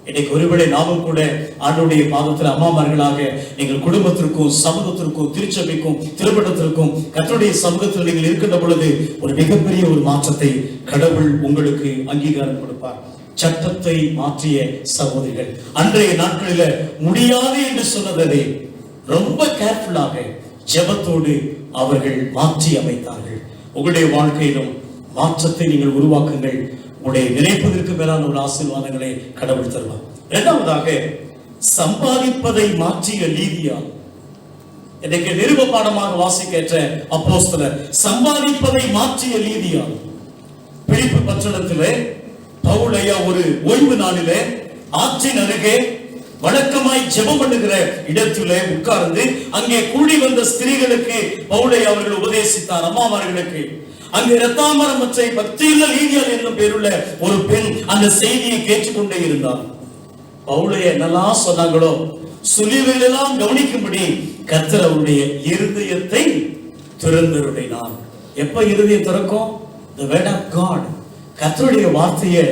இன்னைக்கு ஒருவேளை நாமும் கூட ஆண்டவருடைய பாதத்தில் அம்மாமார்களாக எங்கள் குடும்பத்திற்கும் சமூகத்திற்கும் திருச்சபைக்கும் திருமணத்திற்கும் கர்த்தருடைய சமூகத்தில் நீங்கள் இருக்கின்ற பொழுது ஒரு மிகப்பெரிய ஒரு மாற்றத்தை கடவுள் உங்களுக்கு அங்கீகாரம் கொடுப்பார். சட்டத்தை மாற்றிய சகோதரிகள் அன்றைய நாட்களில முடியாது என்று சொன்னதை ரொம்ப கேர்ஃபுல்லாக ஜெபத்தோடு அவர்கள் மாற்றி அமைத்தார்கள். உங்களுடைய வாழ்க்கையிலும் மாற்றத்தை நீங்கள் உருவாக்குங்கள். உங்களுடைய நினைப்பதற்கு மேலான ஒரு ஆசீர்வாதங்களை கடவுள் தருவார். இரண்டாவதாக, சம்பாதிப்பதை மாற்றிய லீதியாள். இன்னைக்கு நிருப பாடமாக வாசிக்கேற்ற அப்போஸ்தலர் சம்பாதிப்பதை மாற்றிய லீதியாள். பிலிப்பி பட்டணத்திலே பவுல் ஐயா ஒரு ஓய்வு நாளிலே ஆற்றின் அருகே வழக்கமாய் ஜெபம் பண்ணுகிற இடத்திலே உட்கார்ந்து அங்கே கூடி வந்த ஸ்திரீகளுக்கு பவுல் ஐயா அவர்கள் உபதேசித்தார். அம்மாமார்களுக்கு அங்கே இரத்தாம்பரமற்றை பக்தியுள்ள லீதியாள் என்னும் பேருள்ள ஒரு பெண் அந்த செய்தியை கேட்டுக்கொண்டே இருந்தார். பவுல் ஐயா என்னெல்லாம் சொன்னாங்களோ சுழிவையெல்லாம் கவனிக்கும்படி கர்த்தர் அவருடைய இருதயத்தை திறந்தருளினார். எப்ப இருதயம் திறக்கும்? The word of God, கர்த்தருடைய வார்த்தையை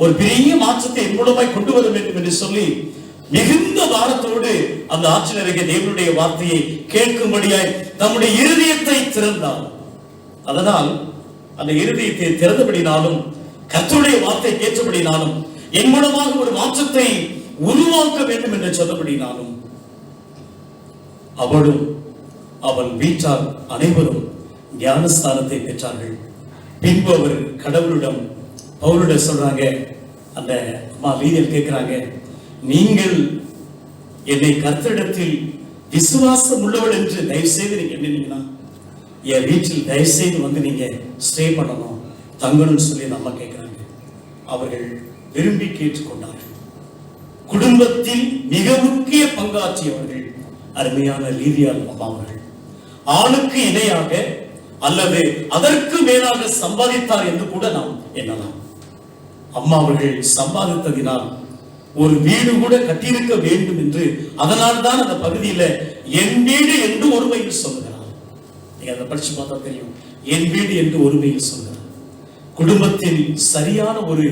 ஒரு பெரிய மாற்றத்தை மூலமாய் கொண்டு வர வேண்டும் என்று சொல்லி மிகுந்த பாரத்தோடு அந்த ஆட்சியரே தேவனுடைய வார்த்தையை கேட்கும்படியாய் தம்முடைய இருதயத்தை திறந்தார். அதனால் அந்த இருதயத்தை திறந்தபடினாலும் கர்த்தருடைய வார்த்தை கேட்டபடினாலும் என் மூலமாக ஒரு மாற்றத்தை உருவாக்க வேண்டும் என்று சொன்னபடினாலும் அவளும் அவள் வீட்டார் அனைவரும் ஞானஸ்தானத்தை பெற்றார்கள். பின்பு அவர் கடவுளிடம் பவுலிடம் சொல்றாங்க, அந்த அம்மா லீதியாள் கேட்கிறாங்க, நீங்கள் என்னை கர்த்தரிடத்தில் விசுவாசம் உள்ளவள் என்று தயவு செய்து நீங்க எண்ணினீங்கன்னா என் வீட்டில் தயவு செய்து வந்து நீங்க ஸ்டே பண்ணணும், தங்கணும்னு சொல்லி நம்ம கேட்கிறாங்க. அவர்கள் விரும்பி கேட்டுக்கொண்டார்கள். குடும்பத்தில் மிக முக்கிய பங்காற்றியவர்கள் அருமையான லீதியாள் அம்மா அவர்கள். ஆளுக்கு இணையாக அல்லது அதற்கு மேலாக சம்பாதித்தார் என்று கூட நாம் எண்ணலாம். அம்மா அவர்கள் சம்பாதித்ததினால் ஒரு வீடு கூட கட்டியிருக்க வேண்டும் என்று அதனால் தான் அந்த பகுதியில என் வீடு என்று ஒருமையில் சொல்லுகிறார். நீங்க அதை படிச்சு பார்த்தா தெரியும். என் வீடு என்று ஒருமையில் சொல்கிறார். குடும்பத்தில் சரியான ஒரு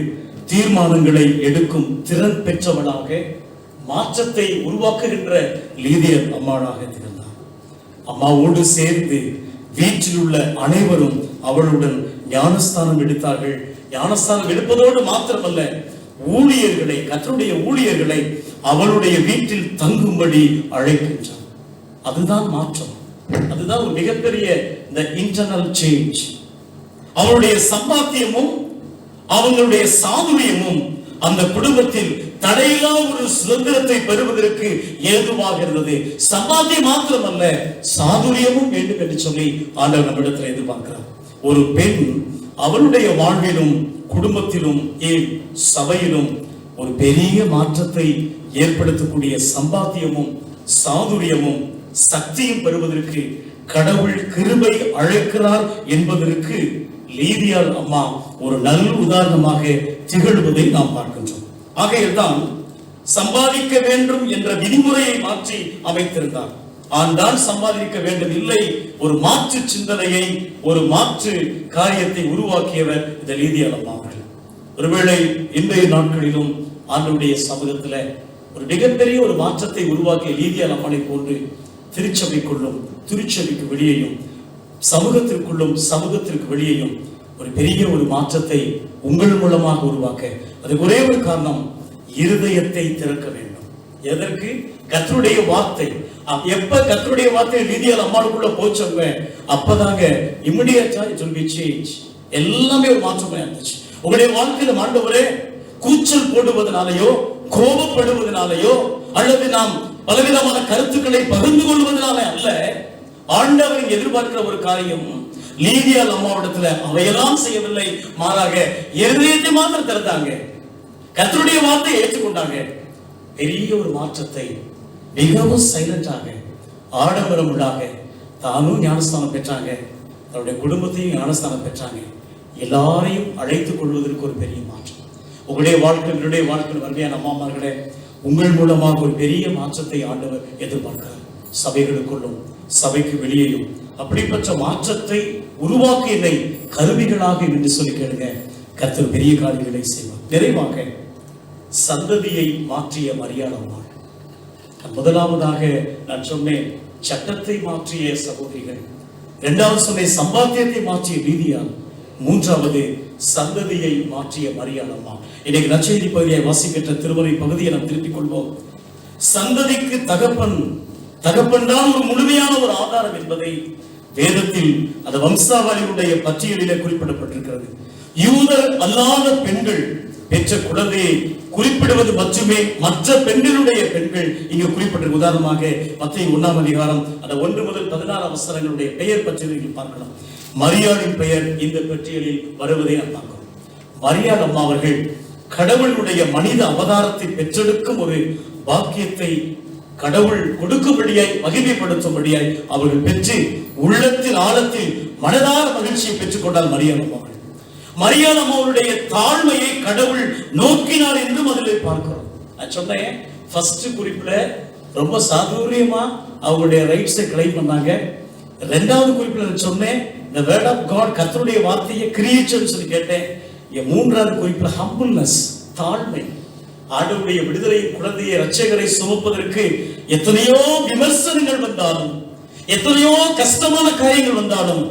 தீர்மானங்களை எடுக்கும் திறன் பெற்றவளாக மாற்றத்தை உருவாக்குகின்ற லீதியாள் அம்மாளாக திகழ்ந்தார். அம்மாவோடு சேர்ந்து வீட்டில் உள்ள அனைவரும் அவளுடன் ஞானஸ்தானம் எடுத்தார்கள். ஞானஸ்தானம் எடுப்பதோடு மாத்திரமல்ல, ஊழியர்களை, கர்த்தருடைய ஊழியர்களை அவளுடைய வீட்டில் தங்கும்படி அழைக்கின்றார். அதுதான் மாற்றம். அதுதான் ஒரு மிகப்பெரிய இந்த இன்டர்னல் சேஞ்ச். அவளுடைய சம்பாத்தியமும் அவங்களுடைய சாதுரியமும் அந்த குடும்பத்தில் தடையில்லா ஒரு சுதந்திரத்தை பெறுவதற்கு ஏதுவாக இருந்தது. சம்பாத்தியம் மாத்திரமல்ல, சாதுரியமும் வேண்டும் என்று சொல்லி ஆண்டவர் நம்மிடத்தில் எதிர்பார்க்கிறார். ஒரு பெண் அவளுடைய வாழ்விலும் குடும்பத்திலும் சபையிலும் ஒரு பெரிய மாற்றத்தை ஏற்படுத்தக்கூடிய சம்பாத்தியமும் சாதுரியமும் சக்தியும் பெறுவதற்கு கடவுள் கிருபை அழைக்கிறார் என்பதற்கு லீதியாள் அம்மா ஒரு நல்ல உதாரணமாக திகழ்வதை நாம் பார்க்கின்றோம். ஆகையால்தான் சம்பாதிக்க வேண்டும் என்ற விதிமுறையை மாற்றி அமைத்திருந்தார். ஆண்டான் சம்பாதிக்க வேண்டும் இல்லை, ஒரு மாற்று சிந்தனையை, ஒரு மாற்று காரியத்தை உருவாக்கியவர் இந்த லீதியாள் அம்மா அவர்கள். ஒருவேளை இன்றைய நாட்களிலும் ஆண்டவருடைய சமூகத்துல ஒரு மிகப்பெரிய ஒரு மாற்றத்தை உருவாக்கிய லீதியாள் அம்மாவை போன்று திருச்சபைக்குள்ளும் திருச்சபைக்கு வெளியேயும் சமூகத்திற்குள்ளும் சமூகத்திற்கு வெளியேயும் ஒரு பெரிய ஒரு மாற்றத்தை உங்கள் மூலமாக உருவாக்க அதுக்கு ஒரே ஒரு காரணம், இருதயத்தை திறக்க வேண்டும். எதற்கு? கர்த்தருடைய வார்த்தை. எப்ப கர்த்தருடைய வார்த்தை லீதியாள் அம்மாவுக்குள்ள போச்சவங்க அப்பதாங்க இமிடியேட்டா இட் will be change. எல்லாமே ஒரு மாற்றமா இருந்துச்சு. உங்களுடைய வாழ்க்கையில ஆண்டவரே கூச்சல் போடுவதனாலேயோ கோபப்படுவதனாலேயோ அல்லது நாம் பலவிதமான கருத்துக்களை பகிர்ந்து கொள்வதனால அல்ல, ஆண்டவர் எதிர்பார்க்கிற ஒரு காரியம் லீதியாள் அம்மாவிடத்துல அவையெல்லாம் செய்யவில்லை, மாறாக இருதயத்தை மாத்திரம் திறந்தாங்க, கர்த்தருடைய வார்த்தையை ஏற்றுக்கொண்டாங்க. பெரிய ஒரு மாற்றத்தை மிகவும் சைலண்டாக ஆடம்பரம் உள்ளாக தானும் ஞானஸ்தானம் பெற்றாங்க, தன்னுடைய குடும்பத்தையும் ஞானஸ்தானம் பெற்றாங்க. எல்லாரையும் அழைத்துக் கொள்வதற்கு ஒரு பெரிய மாற்றம். உங்களுடைய வாழ்க்கை, என்னுடைய வாழ்க்கை, வருமையான அம்மாமார்களே, உங்கள் மூலமாக ஒரு பெரிய மாற்றத்தை ஆண்டவர் எதிர்பார்க்கிறார். சபைகளுக்குள்ளும் சபைக்கு வெளியேயும் அப்படிப்பட்ட மாற்றத்தை உருவாக்க என்னை கருவிகளாக என்று சொல்லி கேளுங்க. கர்த்தர் பெரிய காரியங்களை செய்வார். நிறைவாக சந்ததியை மாற்றிய மரியாளம்மாள். முதலாவதாக நான் சொன்னேன் சட்டத்தை மாற்றிய சகோதரிகள், இரண்டாவது சொன்னேன் சம்பாத்தியத்தை மாற்றிய நீதியால், மூன்றாவது சந்ததியை மாற்றிய மரியாளம்மாள். இன்னைக்கு நற்செய்தி பகுதியை வாசிக்கின்ற திருமறை பகுதியை நாம் திருப்பிக் கொள்வோம். சந்ததிக்கு தகப்பன் தான் ஒரு முழுமையான ஒரு ஆதாரம் என்பதை வேதத்தில் அந்த வம்சாவளியுடைய பட்டியலிலே குறிப்பிடப்பட்டிருக்கிறது. யூதர் அல்லாத பெண்கள் பெற்ற குழந்தையை குறிப்பிடுவது மட்டுமே மற்ற பெண்களுடைய பெண்கள் இங்கு குறிப்பிட்டிருக்கு. உதாரணமாக மத்தேயு 1 அதிகாரம் அந்த 1 முதல் 16 வசனங்களுடைய பெயர் பட்டியலில் பார்க்கலாம். மரியாளின் பெயர் இந்த பட்டியலில் வருவதை நாம் பார்க்கிறோம். மரியாள் அம்மா அவர்கள் கடவுளுடைய மனித அவதாரத்தை பெற்றெடுக்கும் ஒரு பாக்கியத்தை கடவுள் கொடுக்கும்படியாய் மகிமைப்படுத்தும்படியாய் அவர்கள் பெற்று உள்ளத்தில் ஆழத்தில் மனதார மகிழ்ச்சியை பெற்றுக் கொண்டால் மரியாள் அம்மா. மரியாள் அம்மாவுடைய தாழ்மையை கடவுள் நோக்கினார் என்று அதில் பார்க்கிறோம். நான் சொன்னேன் ஃபர்ஸ்ட் குறிப்புல ரொம்ப சாதுரியமா அவங்களுடைய ரைட்ஸை கிளைம் பண்ணாங்க. இரண்டாவது குறிப்புல நான் சொன்னேன் the word of God, கர்த்தருடைய வார்த்தையை கிரியேஷன் சொல்லி கேட்டேன். மூன்றாவது குறிப்புல ஹம்பிள்னஸ், தாழ்மை. ஆண்டவருடைய விடுதலை குழந்தையை இரட்சகரை சுமப்பதற்கு எத்தனையோ விமர்சனங்கள் வந்தாலும் எத்தனையோ கஷ்டமான காரியங்கள் வந்தாலும்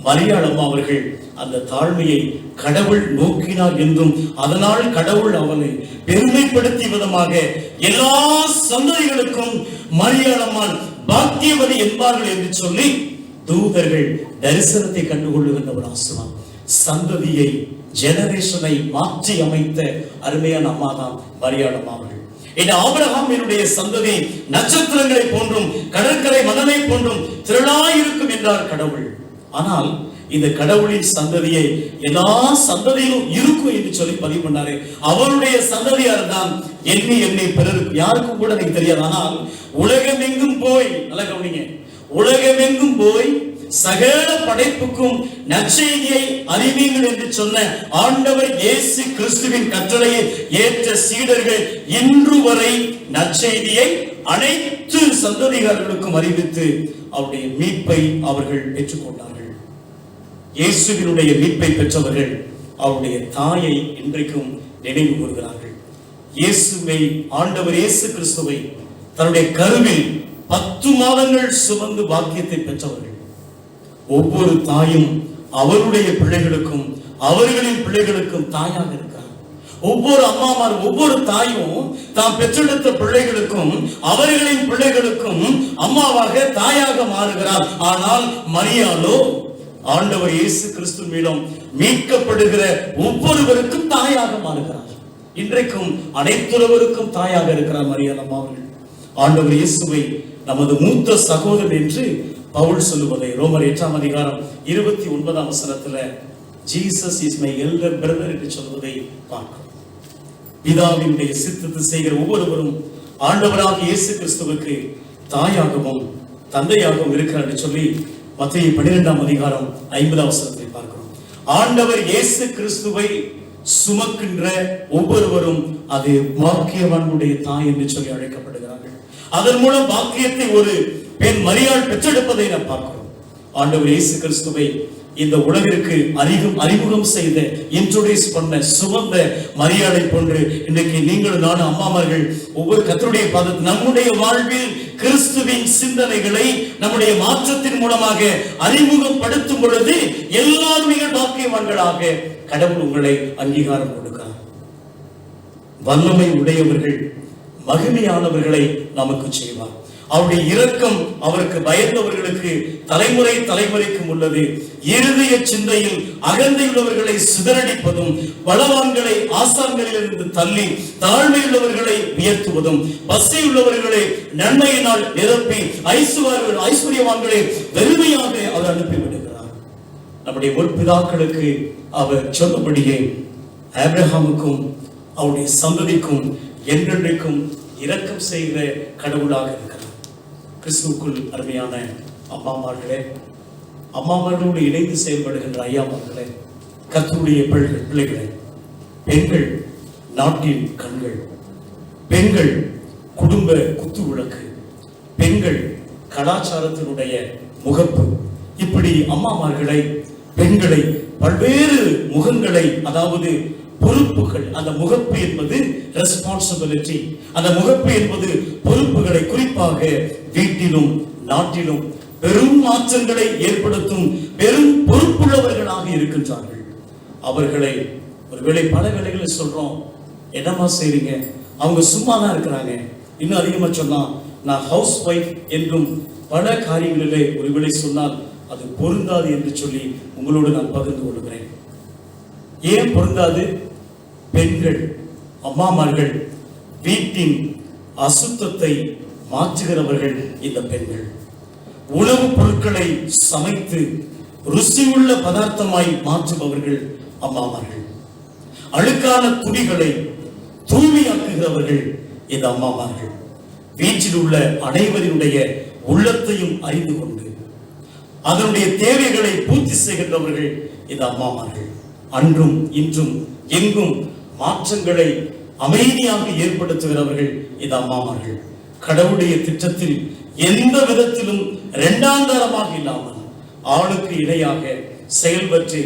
மரியாள் அம்மா அவர்கள் அந்த தாழ்மையை கடவுள் நோக்கினார் என்றும் அதனால் கடவுள் அவனை பெருமைப்படுத்திய விதமாக எல்லா சந்ததிகளுக்கும் மரியாள் அம்மாள் பாக்கியவதி என்பார்கள் என்று சொல்லி தூதர்கள் தரிசனத்தை கண்டுகொள்ளுகின்ற ஒரு ஆசீர்வாதம். சந்ததியை ஜெனரேஷனை மாற்றி அமைத்த அருமையான அம்மா தான் மரியாள் அம்மா அவர்கள். இந்த ஆபிரகாம் என்னுடைய சந்ததி நட்சத்திரங்களை போன்றும் கடற்கரை மணலை போன்றும் திரளாயிருக்கும் என்றார் கடவுள். ஆனால் இந்த கடவுளின் சந்ததியை எல்லா சந்ததியிலும் இருக்கும் என்று சொல்லி பதிவு பண்ணாரு. அவருடைய சந்ததியார் தான் எண்ணி பிறருக்கு யாருக்கும் கூட எனக்கு தெரியாது. ஆனால் உலகமெங்கும் போய் நல்லா கவனிங்க, உலகமெங்கும் போய் சகல படைப்புக்கும் நற்செய்தியை அறிவீங்கள் என்று சொன்ன ஆண்டவர் இயேசு கிறிஸ்துவின் கட்டளையை ஏற்ற சீடர்கள் இன்று வரை நற்செய்தியை அனைத்து சந்ததிகாரர்களுக்கும் அறிவித்து அவருடைய மீட்பை அவர்கள் பெற்றுக்கொண்டார்கள். இயேசுவினுடைய மீட்பை பெற்றவர்கள் அவருடைய தாயை இன்றைக்கும் நினைவு கூறுகிறார்கள். இயேசுவை ஆண்டவர் இயேசு கிறிஸ்துவை தன்னுடைய கருவில் 10 மாதங்கள் சுமந்து பாக்கியத்தை பெற்றவர்கள். ஒவ்வொரு தாயும் அவருடைய பிள்ளைகளுக்கும் அவர்களின் பிள்ளைகளுக்கும் தாயாக இருக்கிறார். ஒவ்வொரு அம்மாமார் ஒவ்வொரு தாயும் தாம் பெற்றெடுத்த பிள்ளைகளுக்கும் அவர்களின் பிள்ளைகளுக்கும் அம்மாவாக தாயாக மாறுகிறார். ஆனால் மரியாளோ ஆண்டவர் இயேசு கிறிஸ்து மூலம் மீட்கப்படுகிற ஒவ்வொருவருக்கும் தாயாக மாறுகிறார். இன்றைக்கும் அனைத்துறவருக்கும் தாயாக இருக்கிறார் மரியாள் அம்மா அவர்கள். ஆண்டவர் இயேசுவை நமது மூத்த சகோதரர் என்று பவுல் சொல்லுவதை ரோமர் 8 அதிகாரம் 29 வசனத்துல Jesus is my elder brother என்று சொல்வதை பார்க்கிறோம். பிதாவினுடைய சித்தத்தை செய்கிற ஒவ்வொருவரும் ஆண்டவராக இயேசு கிறிஸ்துவுக்கு தாயாகவும் தந்தையாகவும் இருக்கிறார் என்று சொல்லி மத்தேயு 12 அதிகாரம் 50 வசனத்தை பார்க்கிறோம். ஆண்டவர் இயேசு கிறிஸ்துவை சுமக்கின்ற ஒவ்வொருவரும் அது பாக்கியவானுடைய தாய் என்று சொல்லி அழைக்கப்படுகிறார்கள். அதன் மூலம் பாக்கியத்தை ஒரு பெண் மரியாள் பெற்றெடுப்பதை நாம் பார்க்கிறோம். ஆண்டவர் இயேசு கிறிஸ்துவை இந்த உலகிற்கு அறிமுகம் செய்த இன்ட்ரோடியூஸ் பண்ண சுமந்த மரியாளை போன்று இன்றைக்கு நீங்களும் நானும் அம்மாமார்கள் ஒவ்வொரு கர்த்தருடைய பாதத்தில் நம்முடைய வாழ்வில் கிறிஸ்துவின் சிந்தனைகளை நம்முடைய மாற்றத்தின் மூலமாக அறிமுகப்படுத்தும் பொழுது எல்லாருமே பாக்கியவான்களாக கடவுள் உங்களை அங்கீகாரம் கொடுக்கிறார். வல்லமை உடையவர்கள் மகிமையானவர்களை நமக்கு செய்வார். அவருடைய இரக்கம் அவருக்கு பயந்தவர்களுக்கு தலைமுறை தலைமுறைக்கும் உள்ளது. இருதய சிந்தையில் அகந்தையுள்ளவர்களை சிதறடிப்பதும் பலவான்களை ஆசான்களிலிருந்து தள்ளி தாழ்மையுள்ளவர்களை உயர்த்துவதும் பசியுள்ளவர்களை நன்மையினால் நிரப்பி ஐஸ்வர்யவான்களை வெறுமையாக அவர் அனுப்பிவிடுகிறார். நம்முடைய முற்பிதாக்களுக்கு அவர் சொன்னபடியே ஆபிரகாமுக்கும் அவருடைய சந்ததிக்கும் என்றென்றைக்கும் இரக்கம் செய்கிற கடவுளாக இருக்கிறார். கிறிஸ்துவுக்குள் அருமையான அம்மாமார்களே, அம்மாமார்களோடு இணைந்து செயல்படுகின்ற ஐயாமார்களே, கர்த்தருடைய பிள்ளைகளே, பெண்கள் நாட்டின் கண்கள், பெண்கள் குடும்ப குத்து விளக்கு, பெண்கள் கலாச்சாரத்தினுடைய முகப்பு. இப்படி அம்மாமார்களை, பெண்களை, பல்வேறு முகங்களை, அதாவது பொறுப்புகள், அந்த முகப்பு என்பது ரெஸ்பான்சிபிலிட்டி, அந்த முகப்பு என்பது பொறுப்புகளை, குறிப்பாக வீட்டிலும் நாட்டிலும் பெரும் மாற்றங்களை ஏற்படுத்தும் பெரும் பொறுப்புள்ளவர்களாக இருக்கின்றார்கள். அவர்களை ஒருவேளை பல வேளைகளில் சொல்றோம், என்னமா செய்றீங்க, அவங்க சும்மா தான் இருக்கிறாங்க. இன்னும் அதிகமா சொன்னா, நான் ஹவுஸ் ஒய்ஃப் என்றும் பல காரியங்களிலே ஒருவேளை சொன்னால் அது பொருந்தாது என்று சொல்லி உங்களோடு நான் பகிர்ந்து கொள்கிறேன். ஏன் பொருந்தாது? பெண்கள், அம்மாமார்கள், வீட்டின் அசுத்தத்தை மாற்றுகிறவர்கள் இந்த பெண்கள். உணவுப் பொருட்களை சமைத்து ருசியுள்ள பதார்த்தமாய் மாற்றுபவர்கள் அம்மாமார்கள். அழுக்கான துணிகளை தூய்மையாக்குகிறவர்கள் இந்த அம்மாமார்கள். வீட்டில் உள்ள அனைவரினுடைய உள்ளத்தையும் அறிந்து கொண்டு அதனுடைய தேவைகளை பூர்த்தி செய்கின்றவர்கள் இந்த அம்மாமார்கள். அன்றும் இன்றும் எங்கும் மாற்றங்களை அமைதியாக ஏற்படுத்துகிறவர்கள் இந்த அம்மாமார்கள். கடவுளுடைய திட்டத்தில் எந்த விதத்திலும் இரண்டாந்தரமாக இல்லாமல் ஆளுக்கு இணையாக செயல்பட்டு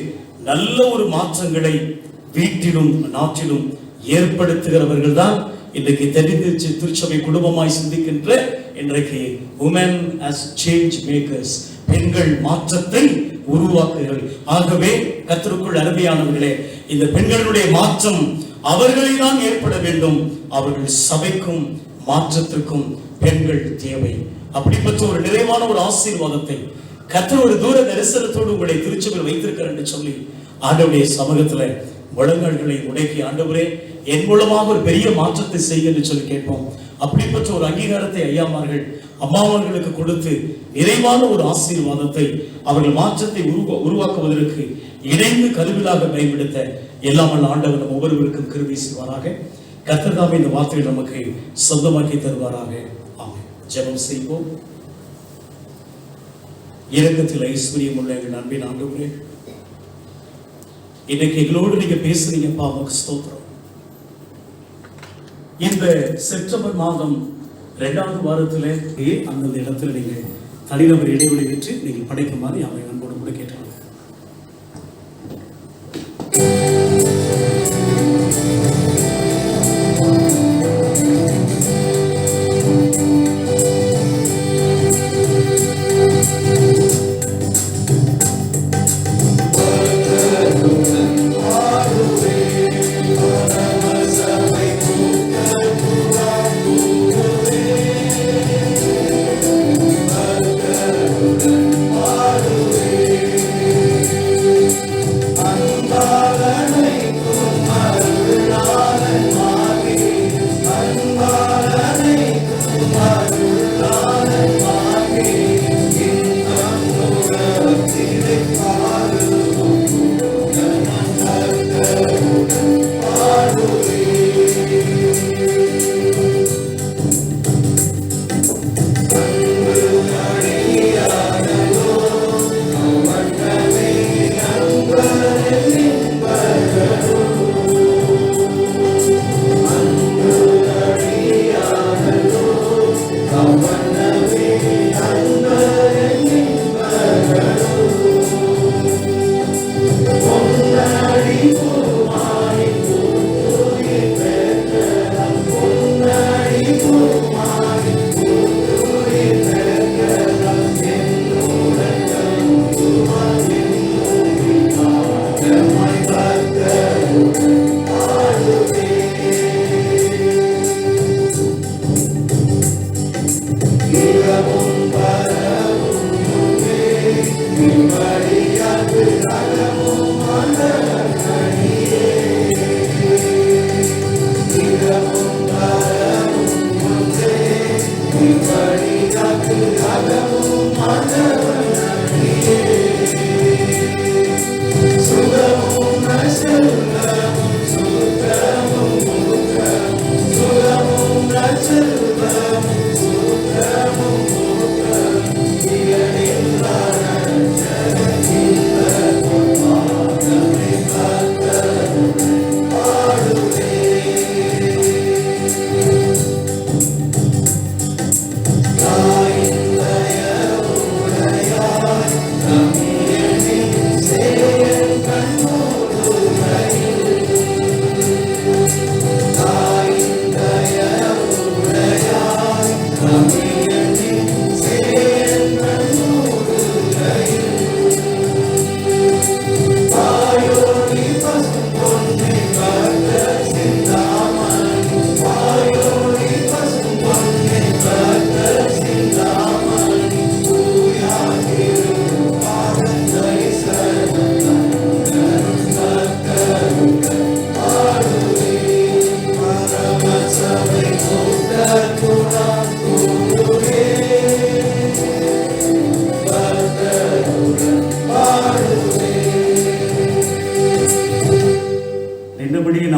நல்ல ஒரு மாற்றங்களை வீட்டிலும் நாட்டிலும் ஏற்படுத்துகிறவர்கள் தான் இன்றைக்கு தெரிந்திருச்சு திருச்சபை குடும்பமாய் சிந்திக்கின்ற இன்றைக்கு women as change makers, பெண்கள் மாற்றத்தை உருவாக்குகிறார்கள். ஆகவே கர்த்தருக்குள் அருமையானவர்களே, இந்த பெண்களுடைய மாற்றம் அவர்களை தான் ஏற்பட வேண்டும். அவர்கள் சபைக்கும் மாற்றத்திற்கும் பெண்கள் தேவை. அப்படிப்பட்ட ஒரு நிறைவான ஒரு ஆசீர்வாதத்தை கர்த்தர் ஒரு தூர தரிசனத்தோடு உங்களை திருச்சபையில் வைத்திருக்கிறார் என்று சொல்லி ஆண்டவருடைய சமூகத்துல முழங்கால்களை உடைக்கி, ஆண்டவரே என் மூலமாக ஒரு பெரிய மாற்றத்தை செய்ய என்று சொல்லி கேட்போம். அப்படிப்பட்ட ஒரு அங்கீகாரத்தை ஐயாமார்கள் அம்மாவர்களுக்கு கொடுத்து நிறைவான ஒரு ஆசீர்வாதத்தை அவர்கள் மாற்றத்தை உருவாக்குவதற்கு இணைந்து கருவிலாக பயன்படுத்த எல்லாம் வல்ல ஆண்டவர் நம் ஒவ்வொருவருக்கும் கிருபை செய்வாராக. கர்த்தர் தாமே இந்த வார்த்தையை நமக்கு சொந்தமாக்கி தருவாராக. ஆமென். ஜெபம் செய்வோம். இரக்கத்தில் ஐஸ்வர்யம் உள்ள எங்கள் அன்பின் ஆண்டவரே, இன்னைக்கு எங்களோடு நீங்க பேசுறீங்கப்பா, உமக்கு ஸ்தோத்திரம். இந்த செப்டம்பர் மாதம் 2வது வாரத்திலே அந்தந்த இடத்துல நீங்க தனிநபர் இடைவெளி பெற்று நீங்கள் படைக்குமாறு அவை அன்போடு கூட கேட்டாங்க.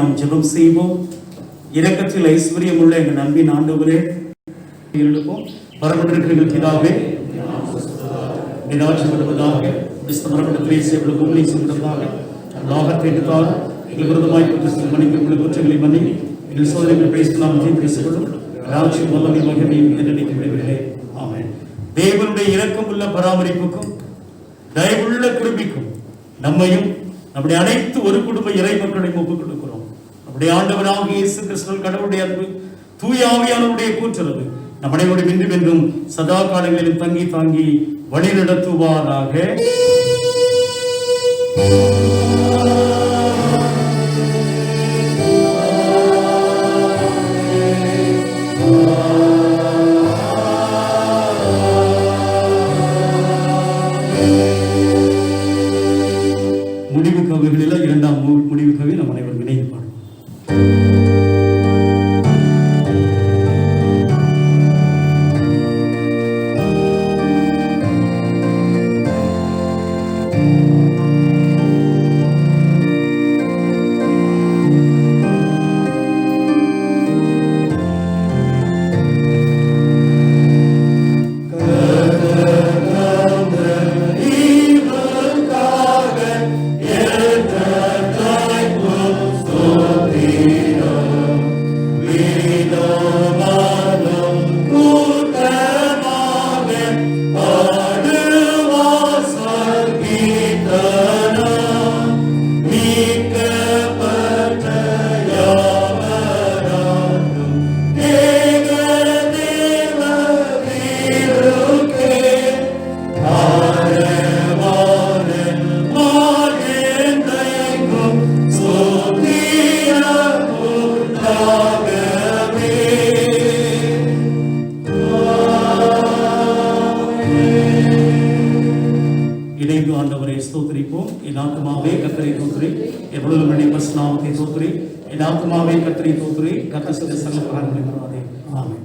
நாம் ஜெபம் செய்வோம். இரக்கத்தில் ஐஸ்வர்யம் உள்ள எங்கள் அன்பின் ஆண்டவரே, எழுப்போம். வரப்பட்டிருக்கிற எங்கள் பிதாவே, நிராட்சிப்படுவதாக விஸ்தமரப்பட்ட செய்வதற்கு உண்மை செய்வதாக லாகத்தை எடுத்தால் எங்கள் விருதமாய் மன்னிக்க உங்கள் குற்றங்களை மன்னி எங்கள் சோதனைகள் பேசலாம் பேசிக்கொள்ளும் ராட்சியம் வல்லமை மகிமையும் என்றெடுக்க விடவில்லை. ஆமென். தேவனுடைய இரக்கமுள்ள பராமரிப்புக்கும் தயவுள்ள கிருபைக்கும் நம்மையும் நம்முடைய அனைத்து ஒரு குடும்ப இறை மக்களையும் ஒப்புக் கொடுக்கிறோம். நம்முடைய ஆண்டவராகிய இயேசு கிறிஸ்துவின் கடவுளுடைய அன்பு, தூய ஆவியானவருடைய கூற்றுறது நம் அனைவரும் இன்றும் என்றும் சதா காலங்களிலும் தங்கி தாங்கி வழி நடத்துவாராக. முடிவு கவிகளில் இரண்டாம் முடிவு கவி நம் அனைவரும் இணைந்து பாடுவோம். இணைந்து ஆண்டவரை ஸ்தோத்திரிப்போம். என் ஆத்துமாவே கர்த்தரை தோத்திரி, எவ்வளவு மணி பரிசுத்த நாமத்தை தோத்திரி, என் ஆத்துமாவே கர்த்தரை தோத்திரி, கர்த்தர் செய்த சகல உபகாரங்களை மறவாதே. ஆமென்.